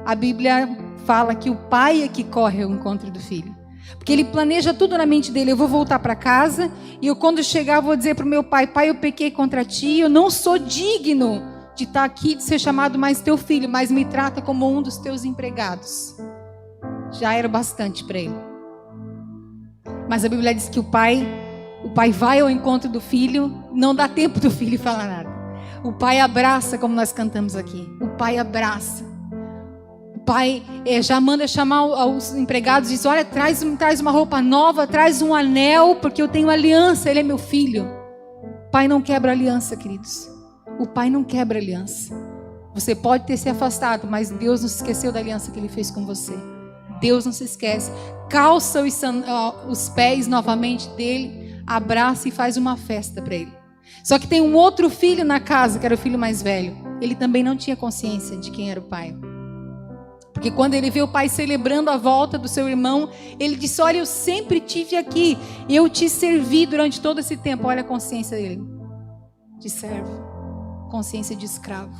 a Bíblia fala que o pai é que corre ao encontro do filho. Porque ele planeja tudo na mente dele. Eu vou voltar para casa e eu, quando chegar, vou dizer para o meu pai, pai, eu pequei contra ti, eu não sou digno de estar aqui, de ser chamado mais teu filho, mas me trata como um dos teus empregados. Já era bastante para ele. Mas a Bíblia diz que o pai vai ao encontro do filho, não dá tempo do filho falar nada. O pai abraça, como nós cantamos aqui. O pai abraça. O pai já manda chamar os empregados e diz, olha, traz uma roupa nova, traz um anel, porque eu tenho aliança, ele é meu filho. O pai não quebra aliança, queridos. O pai não quebra aliança. Você pode ter se afastado, mas Deus não se esqueceu da aliança que ele fez com você. Deus não se esquece. Calça os pés novamente dele, abraça e faz uma festa para ele. Só que tem um outro filho na casa, que era o filho mais velho. Ele também não tinha consciência de quem era o pai. Porque quando ele vê o pai celebrando a volta do seu irmão, ele disse, olha, eu sempre tive aqui, eu te servi durante todo esse tempo. Olha a consciência dele, de servo, consciência de escravo.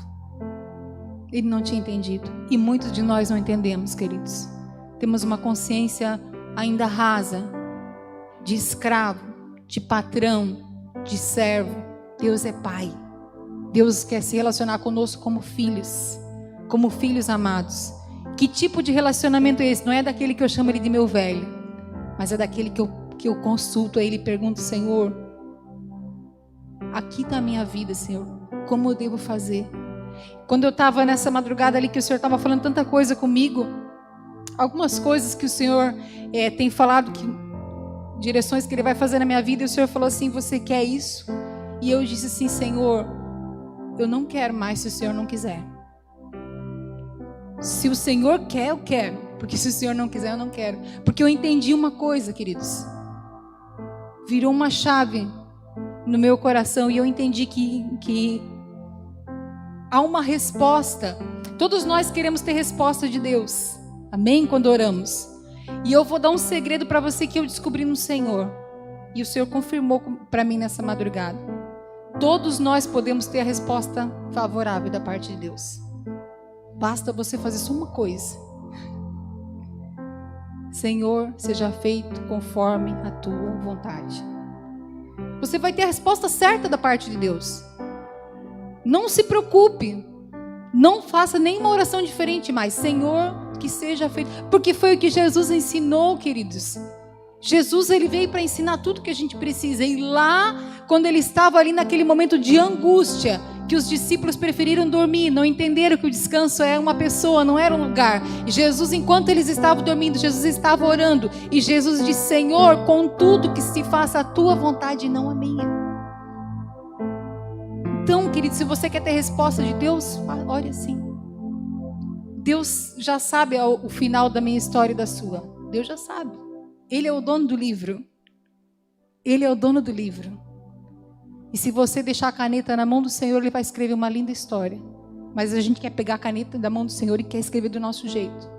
Ele não tinha entendido, e muitos de nós não entendemos, queridos. Temos uma consciência ainda rasa, de escravo, de patrão, de servo. Deus é pai. Deus quer se relacionar conosco como filhos amados. Que tipo de relacionamento é esse? Não é daquele que eu chamo ele de meu velho, mas é daquele que que eu consulto a Ele e pergunto: Senhor, aqui está a minha vida, Senhor, como eu devo fazer? Quando eu estava nessa madrugada ali, que o Senhor estava falando tanta coisa comigo, algumas coisas que o Senhor tem falado, direções que Ele vai fazer na minha vida, e o Senhor falou assim: você quer isso? E eu disse assim: Senhor, eu não quero mais se o Senhor não quiser. Se o Senhor quer, eu quero. Porque se o Senhor não quiser, eu não quero. Porque eu entendi uma coisa, queridos. Virou uma chave no meu coração, e eu entendi que há uma resposta. Todos nós queremos ter resposta de Deus. Amém? Quando oramos. E eu vou dar um segredo para você que eu descobri no Senhor. E o Senhor confirmou para mim nessa madrugada. Todos nós podemos ter a resposta favorável da parte de Deus. Basta você fazer só uma coisa. Senhor, seja feito conforme a tua vontade. Você vai ter a resposta certa da parte de Deus. Não se preocupe. Não faça nenhuma oração diferente mais. Senhor, que seja feito. Porque foi o que Jesus ensinou, queridos. Jesus, ele veio para ensinar tudo que a gente precisa. E lá, quando ele estava ali naquele momento de angústia, que os discípulos preferiram dormir, não entenderam que o descanso é uma pessoa, não era um lugar. E Jesus, enquanto eles estavam dormindo, Jesus estava orando. E Jesus disse: Senhor, contudo que se faça a tua vontade e não a minha. Então, querido, se você quer ter resposta de Deus, ore assim. Deus já sabe o final da minha história e da sua. Deus já sabe. Ele é o dono do livro. Ele é o dono do livro. E se você deixar a caneta na mão do Senhor, Ele vai escrever uma linda história. Mas a gente quer pegar a caneta da mão do Senhor e quer escrever do nosso jeito.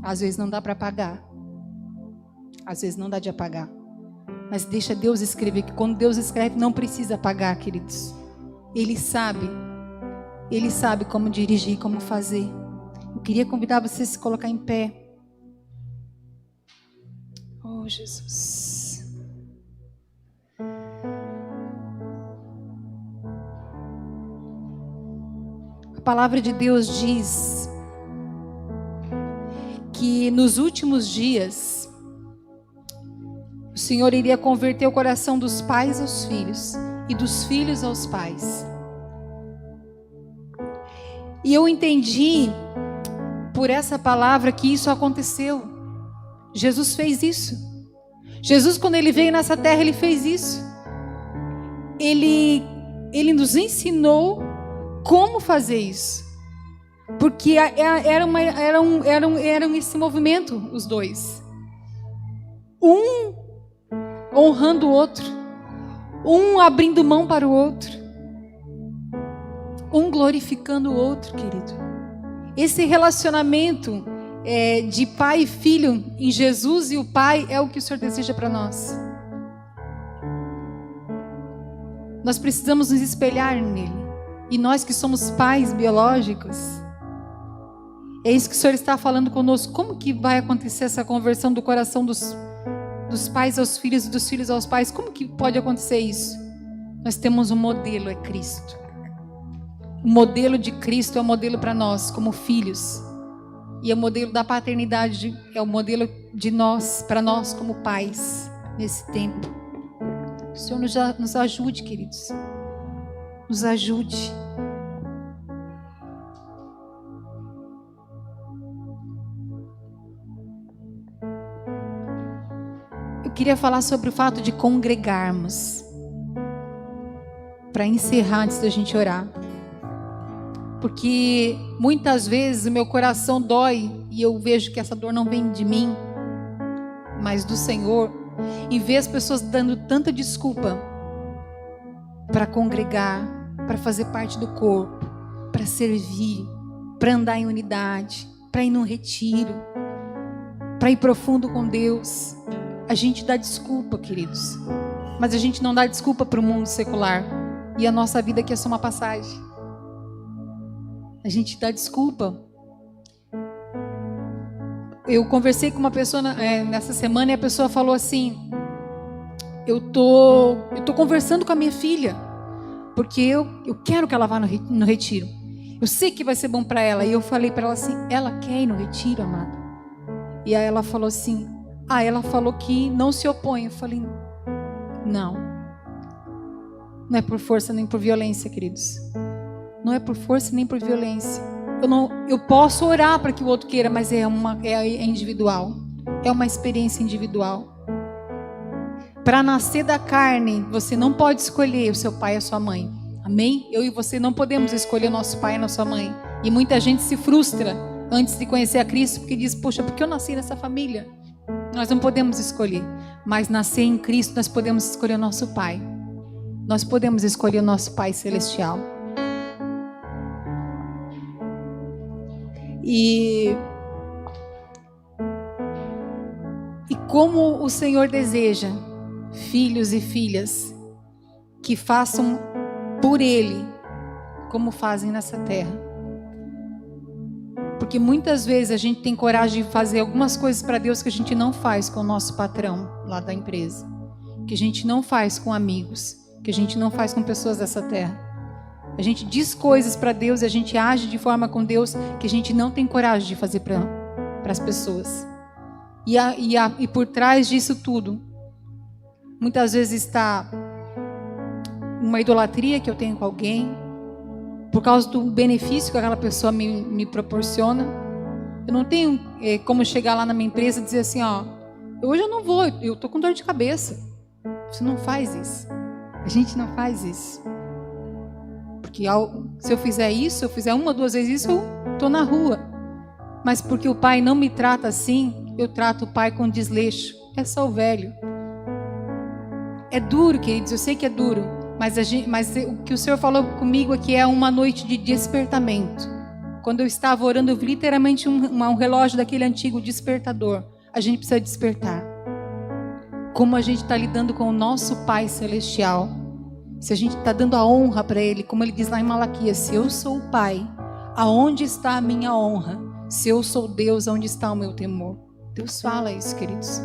Às vezes não dá para apagar. Às vezes não dá de apagar. Mas deixa Deus escrever, que quando Deus escreve, não precisa apagar, queridos. Ele sabe. Ele sabe como dirigir, como fazer. Eu queria convidar você a se colocar em pé. Oh, Jesus. A palavra de Deus diz que nos últimos dias o Senhor iria converter o coração dos pais aos filhos e dos filhos aos pais. E eu entendi por essa palavra que isso aconteceu. Jesus fez isso. Jesus, quando ele veio nessa terra, ele fez isso. Ele nos ensinou como fazer isso. Porque eram esse movimento, os dois. Um honrando o outro. Um abrindo mão para o outro. Um glorificando o outro, querido. Esse relacionamento de pai e filho em Jesus e o Pai é o que o Senhor deseja para nós. Nós precisamos nos espelhar nele. E nós que somos pais biológicos, é isso que o Senhor está falando conosco. Como que vai acontecer essa conversão do coração dos pais aos filhos e dos filhos aos pais? Como que pode acontecer isso? Nós temos um modelo, é Cristo. O modelo de Cristo é o modelo para nós como filhos. E o modelo da paternidade é o modelo de nós, para nós como pais, nesse tempo. O Senhor nos ajude, queridos. Nos ajude. Eu queria falar sobre o fato de congregarmos. Para encerrar, antes da gente orar. Porque muitas vezes o meu coração dói e eu vejo que essa dor não vem de mim, mas do Senhor. E ver as pessoas dando tanta desculpa para congregar, para fazer parte do corpo, para servir, para andar em unidade, para ir num retiro, para ir profundo com Deus. A gente dá desculpa, queridos, mas a gente não dá desculpa para o mundo secular. E a nossa vida aqui é só uma passagem. A gente dá desculpa. Eu conversei com uma pessoa nessa semana e a pessoa falou assim: eu tô conversando com a minha filha, porque eu quero que ela vá no retiro. Eu sei que vai ser bom para ela. E eu falei para ela assim: ela quer ir no retiro, amada? E aí ela falou assim: Ah, ela falou que não se opõe. Eu falei, não. Não é por força nem por violência, queridos. Não é por força nem por violência. Eu posso orar para que o outro queira, mas é individual. É uma experiência individual. Para nascer da carne, você não pode escolher o seu pai e a sua mãe. Amém? Eu e você não podemos escolher o nosso pai e a nossa mãe. E muita gente se frustra antes de conhecer a Cristo, porque diz, poxa, por que eu nasci nessa família? Nós não podemos escolher. Mas nascer em Cristo, nós podemos escolher o nosso pai. Nós podemos escolher o nosso Pai Celestial. E como o Senhor deseja filhos e filhas que façam por Ele como fazem nessa terra. Porque muitas vezes a gente tem coragem de fazer algumas coisas para Deus que a gente não faz com o nosso patrão lá da empresa, que a gente não faz com amigos, que a gente não faz com pessoas dessa terra. A gente diz coisas para Deus e a gente age de forma com Deus que a gente não tem coragem de fazer para as pessoas. E por trás disso tudo, muitas vezes está uma idolatria que eu tenho com alguém, por causa do benefício que aquela pessoa me proporciona. Eu não tenho como chegar lá na minha empresa e dizer assim, ó, hoje eu não vou, eu estou com dor de cabeça. Você não faz isso. A gente não faz isso. Porque se eu fizer isso, se eu fizer uma ou duas vezes isso, eu estou na rua. Mas porque o pai não me trata assim, eu trato o pai com desleixo. É só o velho. É duro, queridos, eu sei que é duro. Mas o que o Senhor falou comigo aqui é uma noite de despertamento. Quando eu estava orando, eu vi literalmente um relógio daquele antigo despertador. A gente precisa despertar. Como a gente está lidando com o nosso Pai Celestial. Se a gente está dando a honra para Ele, como Ele diz lá em Malaquias, se eu sou o Pai, aonde está a minha honra? Se eu sou Deus, onde está o meu temor? Deus fala isso, queridos.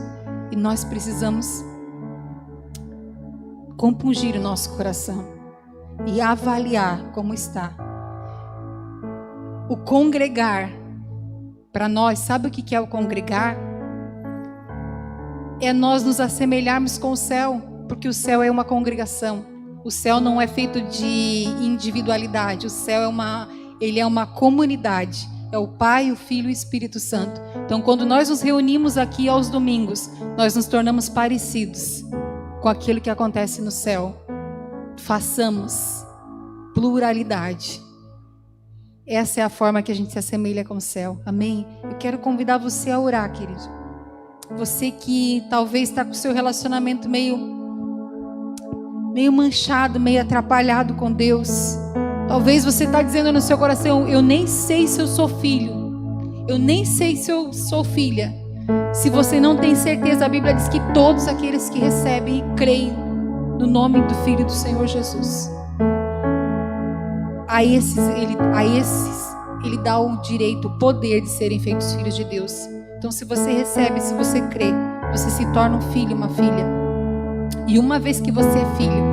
E nós precisamos compungir o nosso coração e avaliar como está. O congregar, para nós, sabe o que é o congregar? É nós nos assemelharmos com o céu, porque o céu é uma congregação. O céu não é feito de individualidade. O céu ele é uma comunidade. É o Pai, o Filho e o Espírito Santo. Então, quando nós nos reunimos aqui aos domingos, nós nos tornamos parecidos com aquilo que acontece no céu. Façamos pluralidade. Essa é a forma que a gente se assemelha com o céu. Amém? Eu quero convidar você a orar, querido. Você que talvez está com o seu relacionamento meio manchado, meio atrapalhado com Deus. Talvez você está dizendo no seu coração, eu nem sei se eu sou filho. Eu nem sei se eu sou filha. Se você não tem certeza, a Bíblia diz que todos aqueles que recebem e creem no nome do Filho do Senhor Jesus, a esses Ele dá o direito, o poder de serem feitos filhos de Deus. Então, se você recebe, se você crê, você se torna um filho, uma filha. E uma vez que você é filho,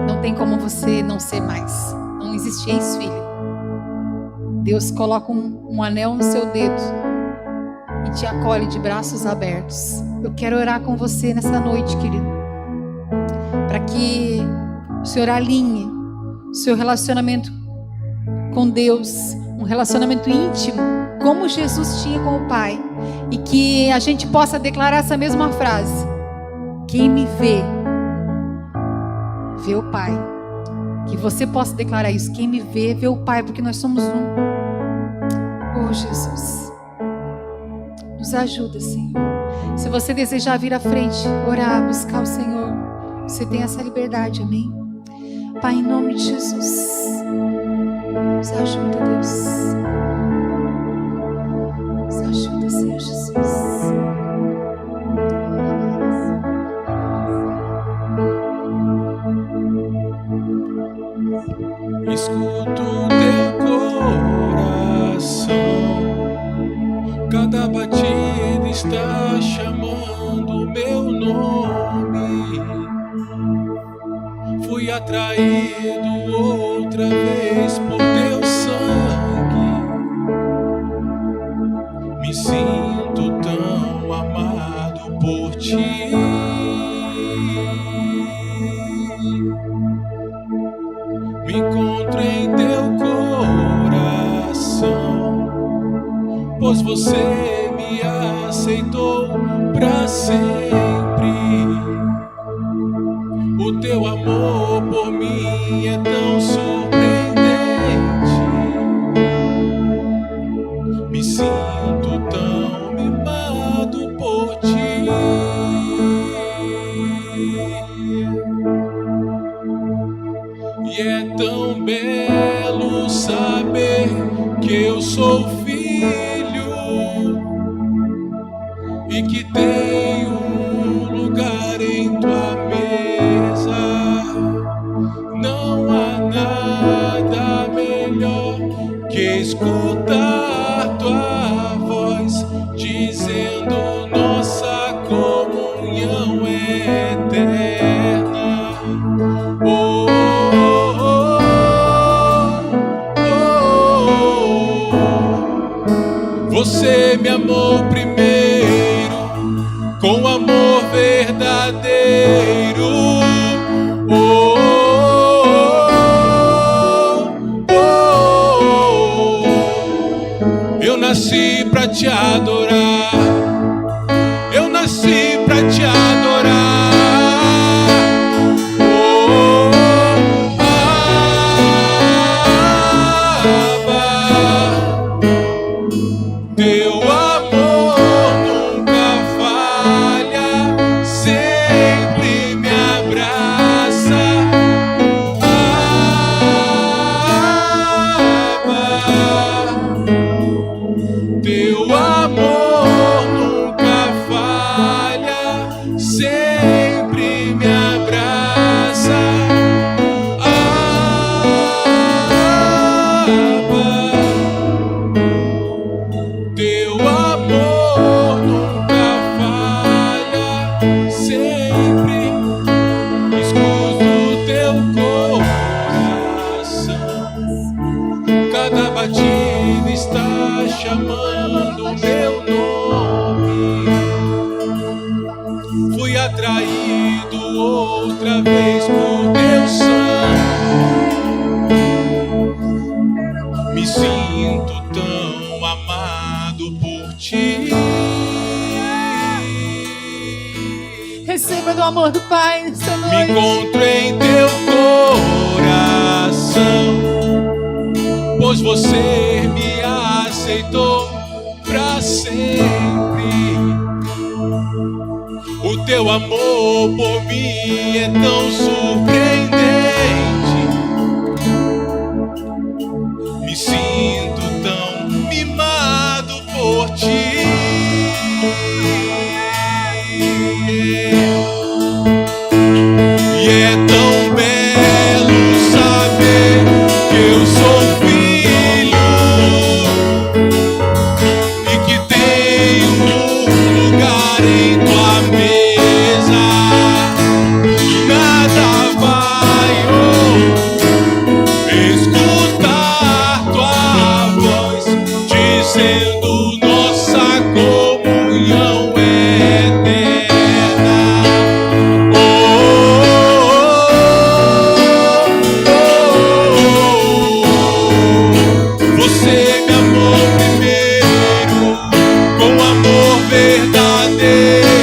não tem como você não ser mais. Não existe ex-filho. Deus coloca um anel no seu dedo e te acolhe de braços abertos. Eu quero orar com você nessa noite, querido, para que o Senhor alinhe o seu relacionamento com Deus, um relacionamento íntimo, como Jesus tinha com o Pai, e que a gente possa declarar essa mesma frase: quem me vê, vê o Pai. Que você possa declarar isso: quem me vê, vê o Pai, porque nós somos um. Oh, Jesus, nos ajuda, Senhor. Se você desejar vir à frente, orar, buscar o Senhor, você tem essa liberdade, amém? Pai, em nome de Jesus, nos ajuda, Deus. Nos ajuda, Senhor Jesus. Escuto teu coração, cada batida está chamando meu nome. Fui atraído outra vez por teu sangue, me sinto tão amado. me encontro em teu coração, pois você me aceitou pra sempre. O teu amor por mim é tão surpreendente, me sinto tão mimado por ti. E é tão belo saber que eu sou filho e que tenho um lugar em tua mesa. Não há nada melhor que escutar tua voz dizendo nossa comunhão é eterna. Oh, você me amou primeiro, com amor verdadeiro. Oh, eu nasci pra te adorar, eu nasci pra te adorar. Teu amor nunca falha, sempre me abraça. Teu amor nunca falha, sempre me abraça. Teu amor nunca falha, sempre escuto teu coração. Cada batida está chamando meu nome. Fui atraído outra vez por teu sangue. Me sinto tão amado por ti. Receba do amor do Pai nessa Me noite. encontro em teu coração, pois você me aceitou pra sempre. O teu amor por mim é tão surpreendente, me sinto tão mimado por ti. E é tão belo saber que eu sou filho e que tenho um lugar em tua mesa. Nada vai escutar tua voz dizendo nossa comunhão é eterna. Você me amou primeiro, com amor verdadeiro.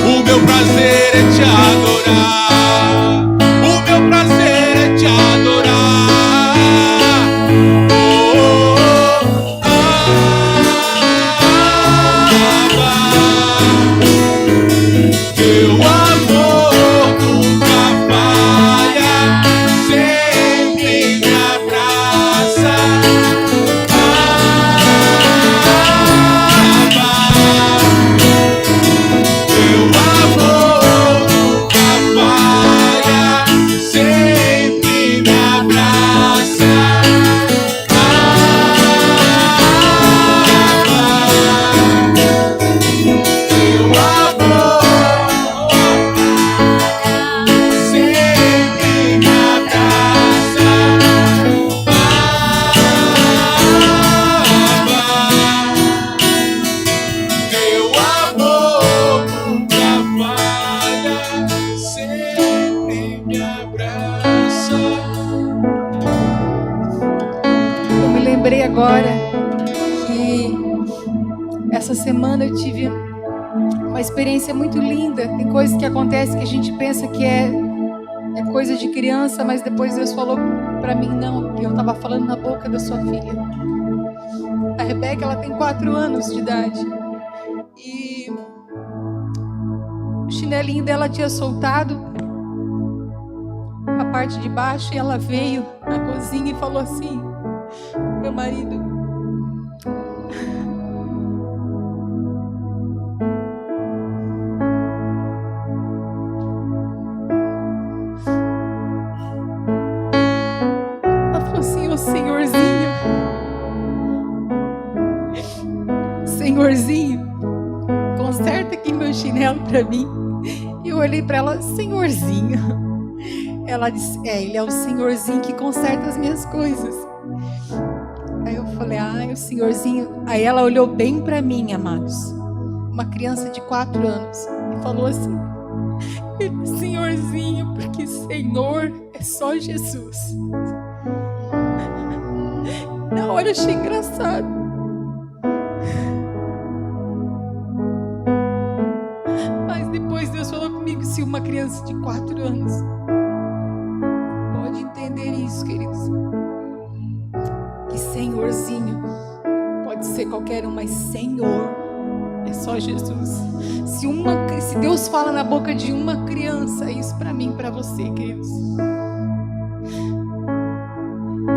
O meu prazer é te adorar, o meu prazer é te adorar. Teu amor nunca falha, sempre me abraça. Teu amor nunca falha. agora que essa semana eu tive uma experiência muito linda. Tem coisas que acontecem que a gente pensa que é coisa de criança, mas depois Deus falou para mim, não, que eu estava falando na boca da sua filha. A Rebeca, ela tem 4 anos de idade. E o chinelinho dela tinha soltado a parte de baixo e ela veio na cozinha e falou assim, meu marido, Senhorzinho, conserta aqui meu chinelo para mim. Eu olhei para ela, Senhorzinho. Ela disse, ele é o Senhorzinho que conserta as minhas coisas. Aí eu falei, o Senhorzinho. Aí ela olhou bem para mim, amados, uma criança de 4 anos, e falou assim, Senhorzinho, porque Senhor é só Jesus. Na hora eu achei engraçado. Mas depois Deus falou comigo, se uma criança de 4 anos pode entender isso, queridos, que Senhorzinho pode ser qualquer um, mas Senhor é só Jesus. Se Deus fala na boca de uma criança, é isso para mim, para você, queridos.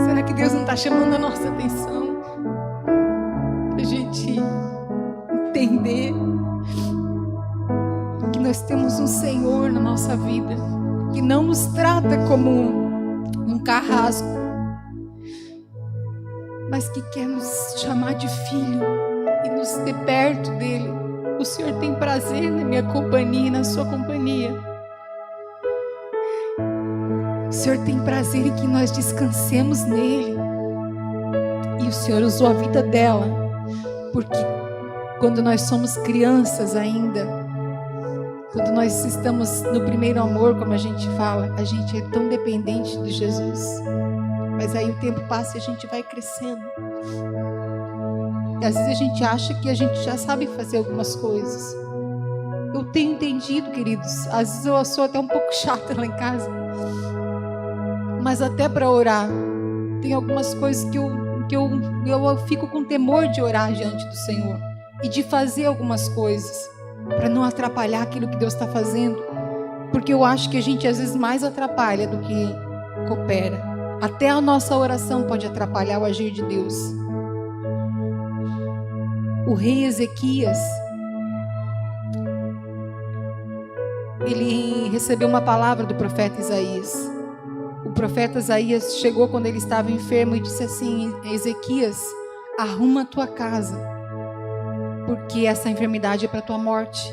Será que Deus não está chamando a nossa atenção? A gente entender que nós temos um Senhor na nossa vida, que não nos trata como um carrasco, mas que quer nos chamar de filho e nos ter perto dele. O Senhor tem prazer na minha companhia e na sua companhia. O Senhor tem prazer em que nós descansemos nele. E o Senhor usou a vida dela, porque quando nós somos crianças ainda, quando nós estamos no primeiro amor, como a gente fala, a gente é tão dependente de Jesus. Mas aí o tempo passa e a gente vai crescendo. E às vezes a gente acha que a gente já sabe fazer algumas coisas. Eu tenho entendido, queridos, às vezes eu sou até um pouco chata lá em casa, mas até para orar tem algumas coisas que eu fico com temor de orar diante do Senhor e de fazer algumas coisas para não atrapalhar aquilo que Deus está fazendo, porque eu acho que a gente às vezes mais atrapalha do que coopera. Até a nossa oração pode atrapalhar o agir de Deus. O rei Ezequias, ele recebeu uma palavra do profeta Isaías. O profeta Isaías chegou quando ele estava enfermo e disse assim, Ezequias, arruma a tua casa, porque essa enfermidade é para a tua morte.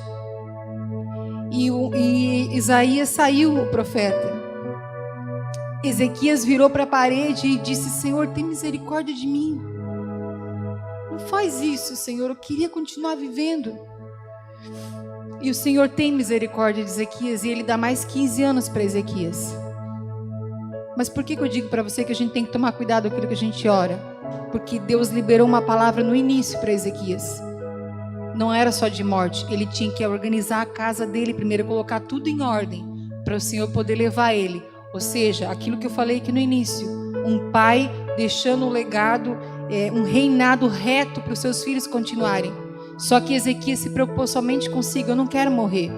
E Isaías saiu, o profeta. Ezequias virou para a parede e disse, Senhor, tem misericórdia de mim. Não faz isso, Senhor, eu queria continuar vivendo. E o Senhor tem misericórdia de Ezequias e ele dá mais 15 anos para Ezequias. Mas por que eu digo para você que a gente tem que tomar cuidado com aquilo que a gente ora? Porque Deus liberou uma palavra no início para Ezequias. Não era só de morte, ele tinha que organizar a casa dele primeiro, colocar tudo em ordem, para o Senhor poder levar ele. Ou seja, aquilo que eu falei aqui no início, um pai deixando um legado, um reinado reto para os seus filhos continuarem. Só que Ezequias se preocupou somente consigo, eu não quero morrer.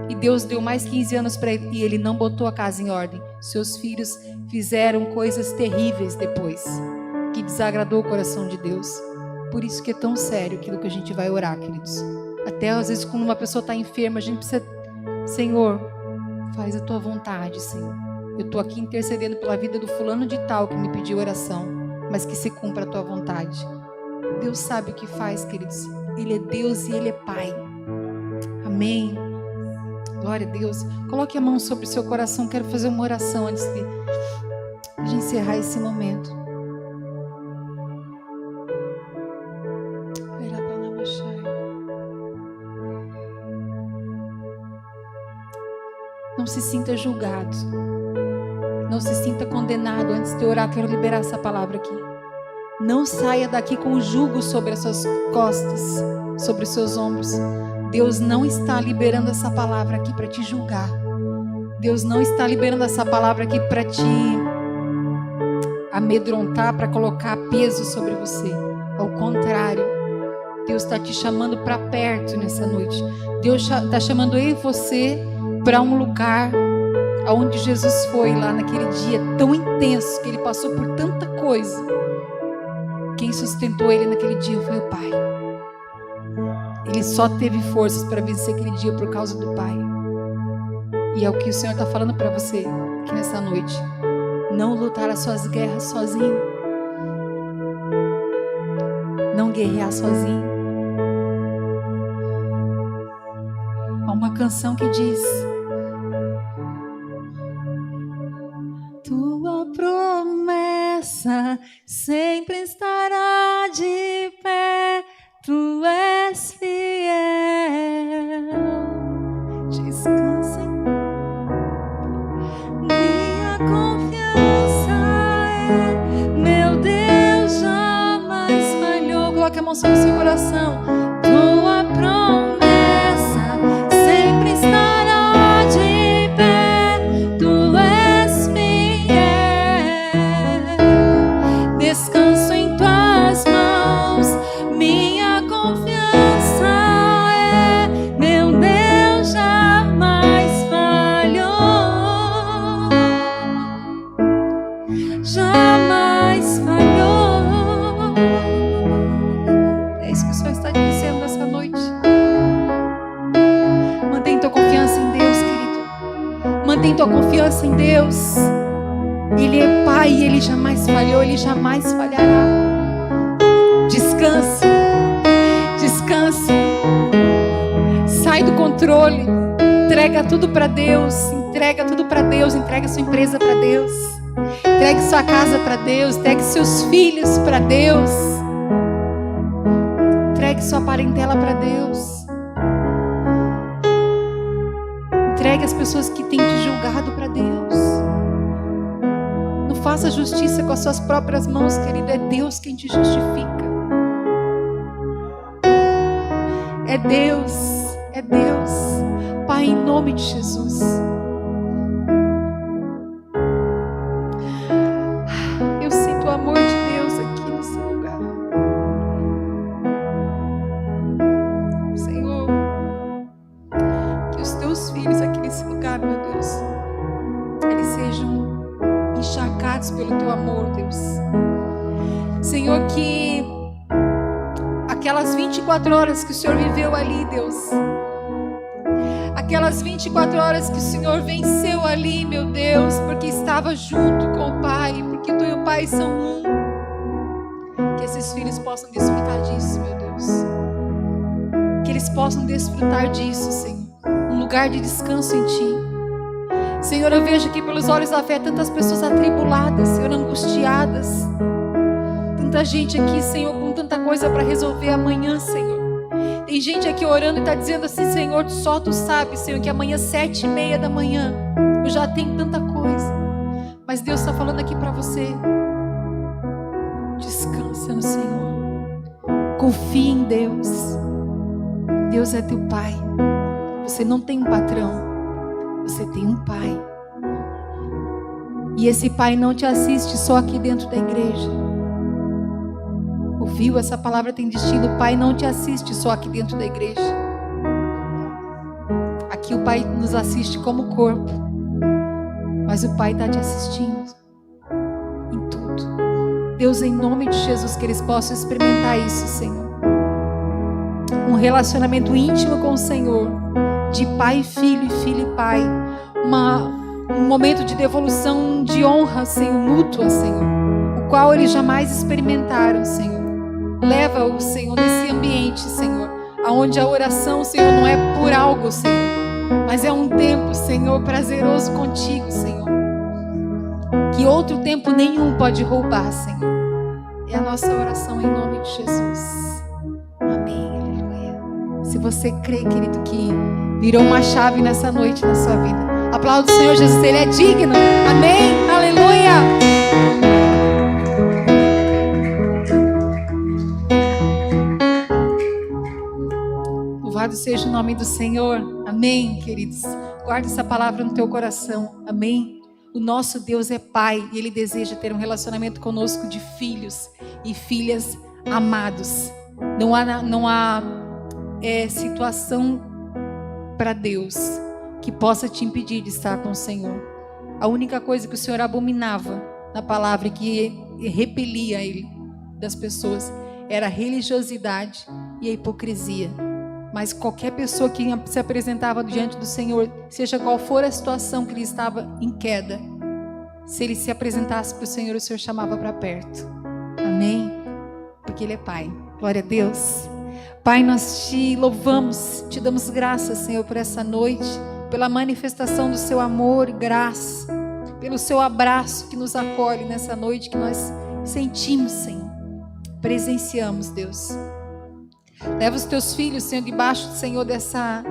E Deus deu mais 15 anos para ele e ele não botou a casa em ordem. Seus filhos fizeram coisas terríveis depois, que desagradou o coração de Deus. Por isso que é tão sério aquilo que a gente vai orar, queridos. Até às vezes quando uma pessoa está enferma, a gente precisa, Senhor, faz a tua vontade, Senhor. Eu estou aqui intercedendo pela vida do fulano de tal que me pediu oração, mas que se cumpra a tua vontade. Deus sabe o que faz, queridos. Ele é Deus e Ele é Pai. Amém. Glória a Deus. Coloque a mão sobre o seu coração. Quero fazer uma oração antes de encerrar esse momento. Não se sinta julgado. Não se sinta condenado. Antes de orar, quero liberar essa palavra aqui. Não saia daqui com o jugo sobre as suas costas, sobre os seus ombros. Deus não está liberando essa palavra aqui para te julgar. Deus não está liberando essa palavra aqui para te amedrontar, para colocar peso sobre você. Ao contrário, Deus está te chamando para perto nessa noite. Deus está chamando eu e você para um lugar onde Jesus foi lá naquele dia tão intenso, que ele passou por tanta coisa. Quem sustentou ele naquele dia foi o Pai. Ele só teve forças para vencer aquele dia por causa do Pai. E é o que o Senhor está falando para você aqui nessa noite. Não lutar as suas guerras sozinho. Não guerrear sozinho. Há uma canção que diz: tua promessa sempre estará de pé. Tu és fiel. Descansa em minha confiança é meu Deus jamais falhou. Coloque a mão sobre o seu coração. Tua promessa sempre estará de pé. Tu és fiel. Descanso em tuas mãos. Minha confiança é meu Deus jamais falhou. Jamais falhou. É isso que o Senhor está dizendo essa noite. Mantém tua confiança em Deus, querido. Mantém tua confiança em Deus. Ele é Pai e Ele jamais falhou. Ele jamais falhará. Descanse. Descanse. Sai do controle. Entrega tudo para Deus. Entrega tudo para Deus. Entrega sua empresa para Deus. Entregue sua casa para Deus. Entregue seus filhos para Deus. Entregue sua parentela para Deus. Entregue as pessoas que têm te julgado para Deus. Não faça justiça com as suas próprias mãos, querido. É Deus quem te justifica. É Deus. É Deus. Pai, em nome de Jesus. Eu sinto o amor de Deus aqui nesse lugar. Senhor, que os teus filhos aqui nesse lugar, meu Deus, eles sejam encharcados pelo teu amor, Deus. Senhor, que aquelas 24 horas que o Senhor viveu ali, Deus, aquelas 24 horas que o Senhor venceu ali, meu Deus, porque estava junto com o Pai, porque tu e o Pai são um, que esses filhos possam desfrutar disso, meu Deus, que eles possam desfrutar disso, Senhor, um lugar de descanso em Ti. Senhor, eu vejo aqui pelos olhos da fé tantas pessoas atribuladas, Senhor, angustiadas, tanta gente aqui, Senhor, com tanta coisa para resolver amanhã, Senhor. Tem gente aqui orando e está dizendo assim: Senhor, só Tu sabes, Senhor, que amanhã 7:30 da manhã eu já tenho tanta coisa. Mas Deus está falando aqui para você: descansa no Senhor, confie em Deus. Deus é teu Pai. Você não tem um patrão, você tem um Pai. E esse Pai não te assiste só aqui dentro da igreja. Ouviu? Essa palavra tem destino. O Pai não te assiste só aqui dentro da igreja. Aqui o Pai nos assiste como corpo, mas o Pai está te assistindo em tudo. Deus, em nome de Jesus, que eles possam experimentar isso, Senhor. Um relacionamento íntimo com o Senhor, de pai e filho, e filho e pai. Um momento de devolução de honra, Senhor, mútua, Senhor, o qual eles jamais experimentaram, Senhor. Leva-o, Senhor, nesse ambiente, Senhor, aonde a oração, Senhor, não é por algo, Senhor, mas é um tempo, Senhor, prazeroso contigo, Senhor, que outro tempo nenhum pode roubar, Senhor. É a nossa oração em nome de Jesus. Amém, aleluia. Se você crê, querido, que virou uma chave nessa noite na sua vida, aplauda o Senhor Jesus, Ele é digno. Amém, aleluia. Louvado seja o nome do Senhor. Amém, queridos. Guarde essa palavra no teu coração. Amém. O nosso Deus é Pai e Ele deseja ter um relacionamento conosco de filhos e filhas amados. Não há situação para Deus que possa te impedir de estar com o Senhor. A única coisa que o Senhor abominava na palavra que repelia Ele das pessoas era a religiosidade e a hipocrisia. Mas qualquer pessoa que se apresentava diante do Senhor, seja qual for a situação que ele estava em queda, se ele se apresentasse para o Senhor chamava para perto. Amém? Porque Ele é Pai. Glória a Deus. Pai, nós te louvamos, te damos graças, Senhor, por essa noite, pela manifestação do seu amor e graça, pelo seu abraço que nos acolhe nessa noite, que nós sentimos, Senhor, presenciamos, Deus. Leva os teus filhos, Senhor, debaixo, Senhor, dessa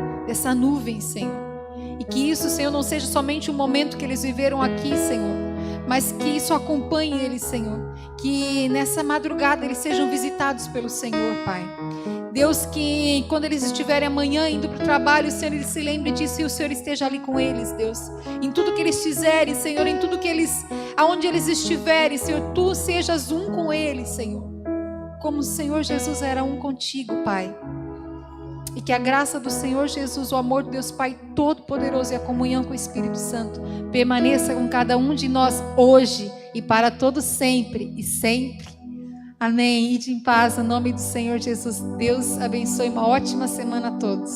nuvem, Senhor. E que isso, Senhor, não seja somente um momento que eles viveram aqui, Senhor, mas que isso acompanhe eles, Senhor. Que nessa madrugada eles sejam visitados pelo Senhor, Pai. Deus, que quando eles estiverem amanhã indo para o trabalho, Senhor, eles se lembrem disso e o Senhor esteja ali com eles, Deus. Em tudo que eles fizerem, Senhor, em tudo que eles, aonde eles estiverem, Senhor, Tu sejas um com eles, Senhor. Como o Senhor Jesus era um contigo, Pai. E que a graça do Senhor Jesus, o amor de Deus Pai Todo-Poderoso e a comunhão com o Espírito Santo permaneça com cada um de nós hoje e para todo sempre e sempre. Amém. Ide em paz, no nome do Senhor Jesus. Deus abençoe, uma ótima semana a todos.